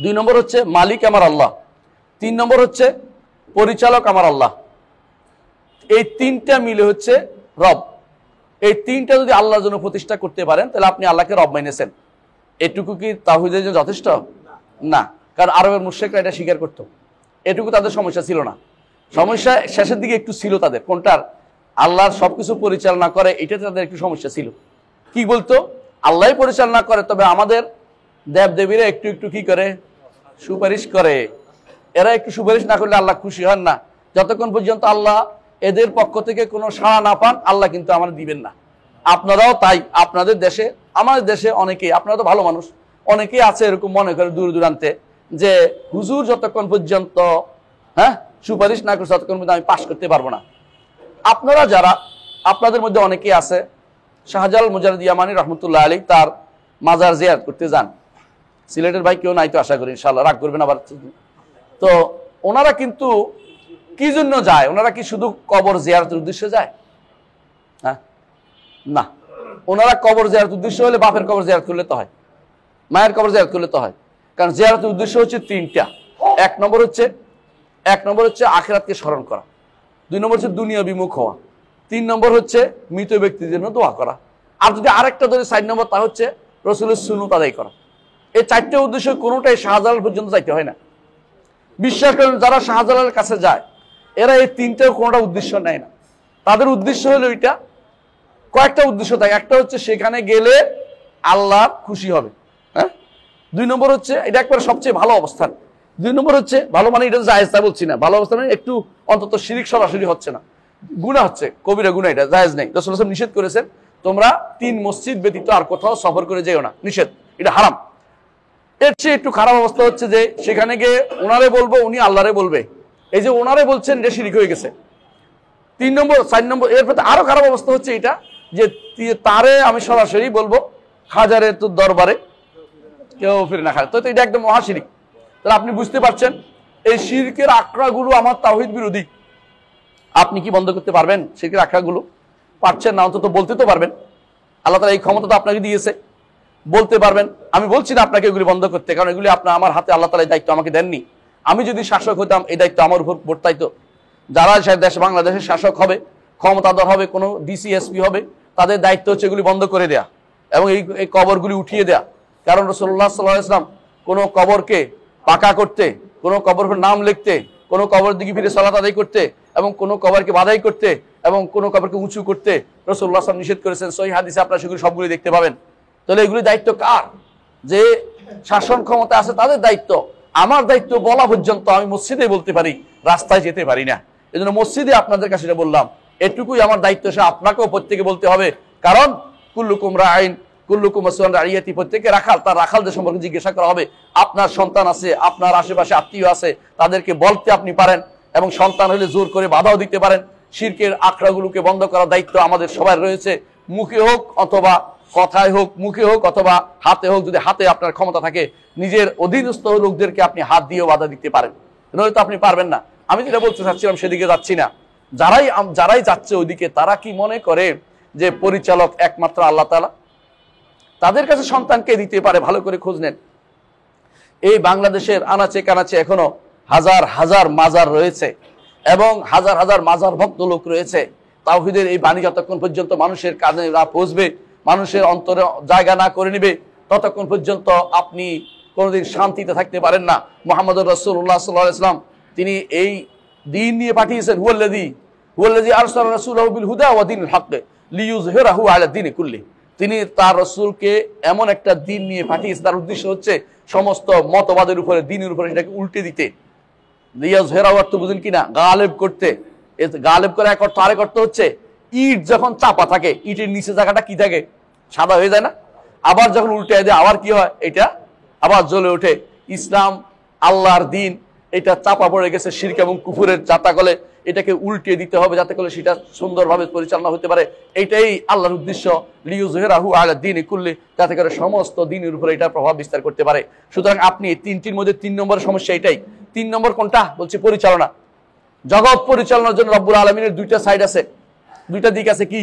2 নম্বর হচ্ছে মালিক আমার আল্লাহ। 3 নম্বর হচ্ছে পরিচালক আমার আল্লাহ। এই 3টা মিলে হচ্ছে রব। এই 3টা যদি আল্লাহর জন্য প্রতিষ্ঠা করতে পারেন তাহলে আপনি আল্লাহকে রব মানেছেন। এটুকু কি তাওহীদের জন্য যথেষ্ট? না, কারণ আরবের মুশরিকরা এটা স্বীকার করতো। এটুকু তাদের সমস্যা ছিল না। সমস্যা শেষের দিকে একটু ছিল তাদের। কোনটার? আল্লাহর সবকিছু পরিচালনা করে, এটাতে তাদের একটু সমস্যা ছিল। কি বলতো? আল্লাহই পরিচালনা করে, তবে আমাদের দেবদেবীরা একটু একটু কি করে? সুপারিশ করে। এরা একটু সুপারিশ না করলে আল্লাহ খুশি হন না। যতক্ষণ পর্যন্ত আল্লাহ এদের পক্ষ থেকে কোনো সাড়া না পান, আল্লাহ কিন্তু আমার দিবেন না। আপনারাও তাই। আপনাদের দেশে, আমাদের দেশে অনেকেই, আপনারা তো ভালো মানুষ, অনেকেই আছে এরকম মনে করে দূর দূরান্তে যে হুজুর যতক্ষণ পর্যন্ত সুপারিশ না করছে ততক্ষণ পর্যন্ত আমি পাশ করতে পারবো না। আপনারা যারা, আপনাদের মধ্যে অনেকেই আছে, শাহজালাল মুজাহিদ ইয়ামানী রহমতুল্লাহ আলাইহি তার মাজার জিয়ারত করতে যান। সিলেটের ভাই কেউ নাই তো আশা করি, ইনশাআল্লাহ রাগ করবেন আবার। তো ওনারা কিন্তু কি জন্য যায়? ওনারা কি শুধু কবর জিয়ারতের উদ্দেশ্যে যায়? না, ওনারা কবর জিয়ারতের উদ্দেশ্য হলে বাপের কবর জিয়ারত করলে তো হয়, মায়ের কবর জিয়ারত করলে তো হয়। কারণ জিয়ারতের উদ্দেশ্য হচ্ছে 3টা। 1 নম্বর হচ্ছে আখিরাতকে স্মরণ করা। 2 নম্বর হচ্ছে দুনিয়া বিমুখ হওয়া। 3 নম্বর হচ্ছে মৃত ব্যক্তির জন্য দোয়া করা। আর যদি আরেকটা ধরে 4 নম্বর, তা হচ্ছে রাসূলের সুন্নাত আদায় করা। এই 4টে উদ্দেশ্য কোনোটাই শাহজালাল পর্যন্ত যাইতে হয় না। বিশ্বাস করেন, যারা শাহজালালের কাছে যায় এরা এই 3টার কোনোটা উদ্দেশ্য নেয় না। তাদের উদ্দেশ্য হলো এটা কয়েকটা উদ্দেশ্য থাকে। একটা হচ্ছে সেখানে গেলে আল্লাহ খুশি হবে, হ্যাঁ। 2 নম্বর হচ্ছে এটা একবারে সবচেয়ে ভালো অবস্থান। 2 নম্বর হচ্ছে ভালো মানে এটা জায়েজ তা বলছি না, ভালো অবস্থান মানে একটু অন্তত শিরিক সরাসরি হচ্ছে না, গুনাহ হচ্ছে, কবিরা গুনাহ, এটা জায়েজ নেই। রাসূল সাল্লাল্লাহু আলাইহি ওয়াসাল্লাম নিষেধ করেছেন তোমরা 3 মসজিদ ব্যতীত আর কোথাও সফর করে যেও না, নিষেধ, এটা হারাম। এর চেয়ে একটু খারাপ অবস্থা হচ্ছে যে সেখানে গিয়ে ওনারে বলবো, উনি আল্লাহরে বলবে, এই যে ওনারে বলছেন এটা শিরিক হয়ে গেছে। 3 নম্বর 4 নম্বর এরপর আরো খারাপ অবস্থা হচ্ছে এটা যে তারে আমি সরাসরি বলবো হাজারের তো দরবারে কেউ ফিরে না খায়, তো এটা একদম মহাশিরিক। তাহলে আপনি বুঝতে পারছেন এই শিরকের আখড়াগুলো আমার তাওহীদ বিরোধী। আপনি কি বন্ধ করতে পারবেন শিরকের আখড়াগুলো? পারছেন না, অন্তত বলতে তো পারবেন। আল্লাহ তাআলা এই ক্ষমতা তো আপনাকে দিয়েছে, বলতে পারবেন। আমি বলছি না আপনাকে এগুলি বন্ধ করতে, কারণ এগুলি আপনার আমার হাতে, আল্লাহ তাআলা এই দায়িত্ব আমাকে দেননি। আমি যদি শাসক হতাম এই দায়িত্ব আমার উপর বর্তাইতো। যারা দেশে বাংলাদেশের শাসক হবে, ক্ষমতাধর হবে, কোনো ডিসি এসপি হবে, তাদের দায়িত্ব হচ্ছে এগুলি বন্ধ করে দেয়া এবং এই কবরগুলি উঠিয়ে দেয়া। কারণ রাসূলুল্লাহ সাল্লাল্লাহু আলাইহি ওয়াসাল্লাম কোনো কবরকে পাকা করতে, কোনো কবরের নাম লিখতে, কোনো কবর দিকে ফিরে সালাত আদায় করতে এবং কোনো কবরকে বাধাই করতে এবং কোনো কবরকে উঁচু করতে রাসূলুল্লাহ সাল্লাল্লাহু আলাইহি ওয়াসাল্লাম নিষেধ করেছেন। সহিহ হাদিসে আপনারা সেগুলি সবগুলি দেখতে পাবেন। তাহলে এগুলি দায়িত্ব কার? যে শাসন ক্ষমতা আছে তাদের দায়িত্ব। আমার দায়িত্ব বলা পর্যন্ত আমি মসজিদে বলতে পারি, রাস্তায় যেতে পারি না। এই জন্য মসজিদে আপনাদের কাছে বললাম, এটুকুই আমার দায়িত্ব, সে আপনাকেও প্রত্যেকে বলতে হবে। কারণ কুল্লুকুম রাইন কুল্লুকুম মাসউলুন আন রাইয়াতি, প্রত্যেকে রাখাল, তার রাখালদের সম্পর্কে জিজ্ঞাসা করা হবে। আপনার সন্তান আছে, আপনার আশেপাশে আত্মীয় আছে, তাদেরকে বলতে আপনি পারেন এবং সন্তান হলে জোর করে বাধাও দিতে পারেন। শিরকের আখড়াগুলোকে বন্ধ করার দায়িত্ব আমাদের সবার রয়েছে, মুখে হোক অথবা কথায় হোক, মুখে হোক অথবা হাতে হোক। যদি হাতে আপনার ক্ষমতা থাকে, নিজের অধীনস্থ লোকদেরকে আপনি হাত দিয়েও বাধা দিতে পারেন, নয়তো আপনি পারবেন না। আমি যেটা বলতে চাচ্ছিলাম সেদিকে যাচ্ছি না। যারাই যাচ্ছে ওইদিকে, তারা কি মনে করে যে পরিচালক একমাত্র আল্লাহ তাআলা? তাদের কাছে সন্তানকে দিতে পারে, ভালো করে খোঁজ নেন। এই বাংলাদেশের আনাচে কানাচে এখনো হাজার হাজার মাজার রয়েছে এবং হাজার হাজার মাজার ভক্ত লোক রয়েছে। তাওহীদের এই বাণী যতক্ষণ পর্যন্ত মানুষের কানে না পৌঁছবে, মানুষের অন্তরে জায়গা না করে নেবে, ততক্ষণ পর্যন্ত আপনি কোনোদিন শান্তিতে থাকতে পারেন না। মুহাম্মদুর রাসূলুল্লাহ সাল্লাল্লাহু আলাইহি ওয়াসাল্লাম তিনি এই দ্বীন নিয়ে পাঠিয়েছেন, হুয়াল্লাযী আরসালা রাসূলাহু বিল হুদা ওয়া দীনিল হক লিইয়ুযহিরাহু আলা দীনি কুল্লি। তিনি তার রাসূলকে এমন একটা দ্বীন নিয়ে পাঠিয়েছেন, তার উদ্দেশ্য হচ্ছে সমস্ত মতবাদের উপরে, দ্বীনের উপরে সেটাকে উল্টে দিতে। লিইয়ুযহিরাহু অর্থ বুঝেন কিনা? গালেব করতে। গালেব করা এক অর্থ, আরেক অর্থ হচ্ছে ইট যখন চাপা থাকে, ইটের নিচে জায়গাটা কি থাকে? সাদা হয়ে যায় না? আবার যখন উল্টে দেয় আবার কি হয়? এটা আবার জ্বলে ওঠে। ইসলাম, আল্লাহর দ্বীন, এটা চাপা পড়ে গেছে শিরক এবং কুফুরের জাতাকলে। এটাকে উল্টে দিতে হবে যাতে করে সেটা সুন্দরভাবে পরিচালনা হতে পারে। এইটাই আল্লাহর উদ্দেশ্য, লিইয়ুযহিরাহু আলা দীনি কুল্লি, যাতে করে সমস্ত দ্বীনের উপরে এটা প্রভাব বিস্তার করতে পারে। সুতরাং আপনি তিনটির মধ্যে 3 নম্বর সমস্যা এটাই। 3 নম্বর কোনটা? বলছি পরিচালনা। জগৎ পরিচালনার জন্য রব্বুল আলামিনের 2টা সাইড আছে, 2টা দিক আছে। কি?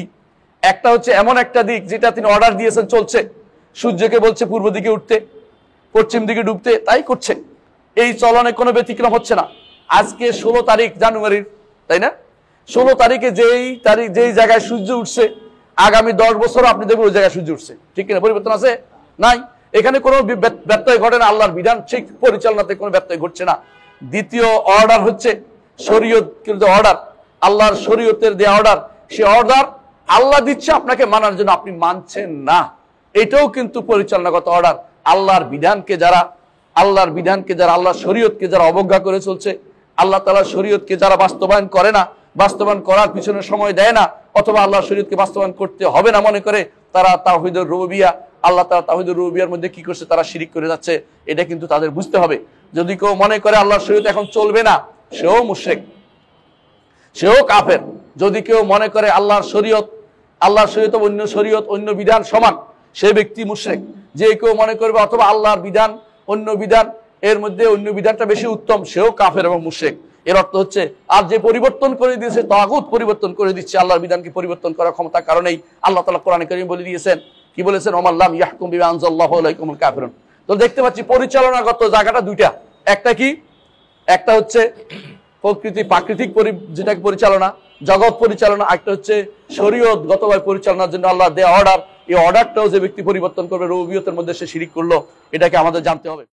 একটা হচ্ছে এমন একটা দিক যেটা তিনি অর্ডার দিয়েছেন, চলছে। সূর্যকে বলছে পূর্ব দিকে উঠতে, পশ্চিম দিকে ডুবতে, তাই করছে। এই চলনে কোনো ব্যতিক্রম হচ্ছে না। আজকে 16 তারিখ জানুয়ারির, তাই না? 16 তারিখে যেই জায়গায় সূর্য উঠছে, আগামী 10 বছর আপনি দেখবেন ওই জায়গায় সূর্য উঠছে। ঠিক কিনা? পরিবর্তন আছে? নাই। এখানে কোনো ব্যত্যয় ঘটে না। আল্লাহর বিধান ঠিক পরিচালনাতে কোনো ব্যত্যয় ঘটছে না। দ্বিতীয় অর্ডার হচ্ছে শরীয়ত, কিন্তু অর্ডার আল্লাহর শরীয়তের দেয়া অর্ডার, সে অর্ডার আল্লাহ দিচ্ছে আপনাকে মানার জন্য, আপনি মানছেন না। এটাও কিন্তু পরিচালনাগত অর্ডার। আল্লাহর বিধানকে যারা আল্লাহর শরীয়তকে যারা অবজ্ঞা করে চলছে, আল্লাহ তাআলার শরীয়তকে যারা বাস্তবায়ন করে না, বাস্তবায়ন করার পিছনে সময় দেয় না, অথবা আল্লাহর শরীয়তকে বাস্তবায়ন করতে হবে না মনে করে, তারা তাওহীদুর রুবুবিয়্যাহ, আল্লাহ তাআলা তাওহীদুর রুবুবিয়্যার মধ্যে কি করছে? তারা শিরিক করে যাচ্ছে। এটা কিন্তু তাদের বুঝতে হবে। যদি কেউ মনে করে আল্লাহর শরীয়ত এখন চলবে না, সেও মুশরিক, সেও কাফের। যদি কেউ মনে করে আল্লাহর শরীয়ত অন্য শরীয়ত, অন্য বিধান সমান, সে ব্যক্তি মুশরিক। যে কেউ মনে করবে অথবা আল্লাহর বিধান অন্য বিধান, এর মধ্যে অন্য বিধানটা বেশি উত্তম, সেও কাফের এবং মুশরিক। এর অর্থ হচ্ছে আর যে পরিবর্তন করে দিয়েছে, তাগুত পরিবর্তন করে দিচ্ছে। আল্লাহর বিধানকে পরিবর্তন করার ক্ষমতার কারণেই আল্লাহ তাআলা কোরআনে কারীমে বলে দিয়েছেন, কি বলেছেন? ওমান লাম ইয়াহকুম বিমা আনজালাল্লাহু আলাইকুমুল কাফিরুন। তো দেখতে পাচ্ছি পরিচালনাগত জায়গাটা 2টা। একটা কি? একটা হচ্ছে প্রাকৃতিক যেটাকে পরিচালনা, জগৎ পরিচালনা। একটা হচ্ছে শরীয়তগতভাবে পরিচালনার জন্য আল্লাহ দেয়া অর্ডার। এই অর্ডারটাও যে ব্যক্তি পরিবর্তন করবে, রুবুবিয়তের মধ্যে সে শিরিক করলো, এটাকে আমাদের জানতে হবে।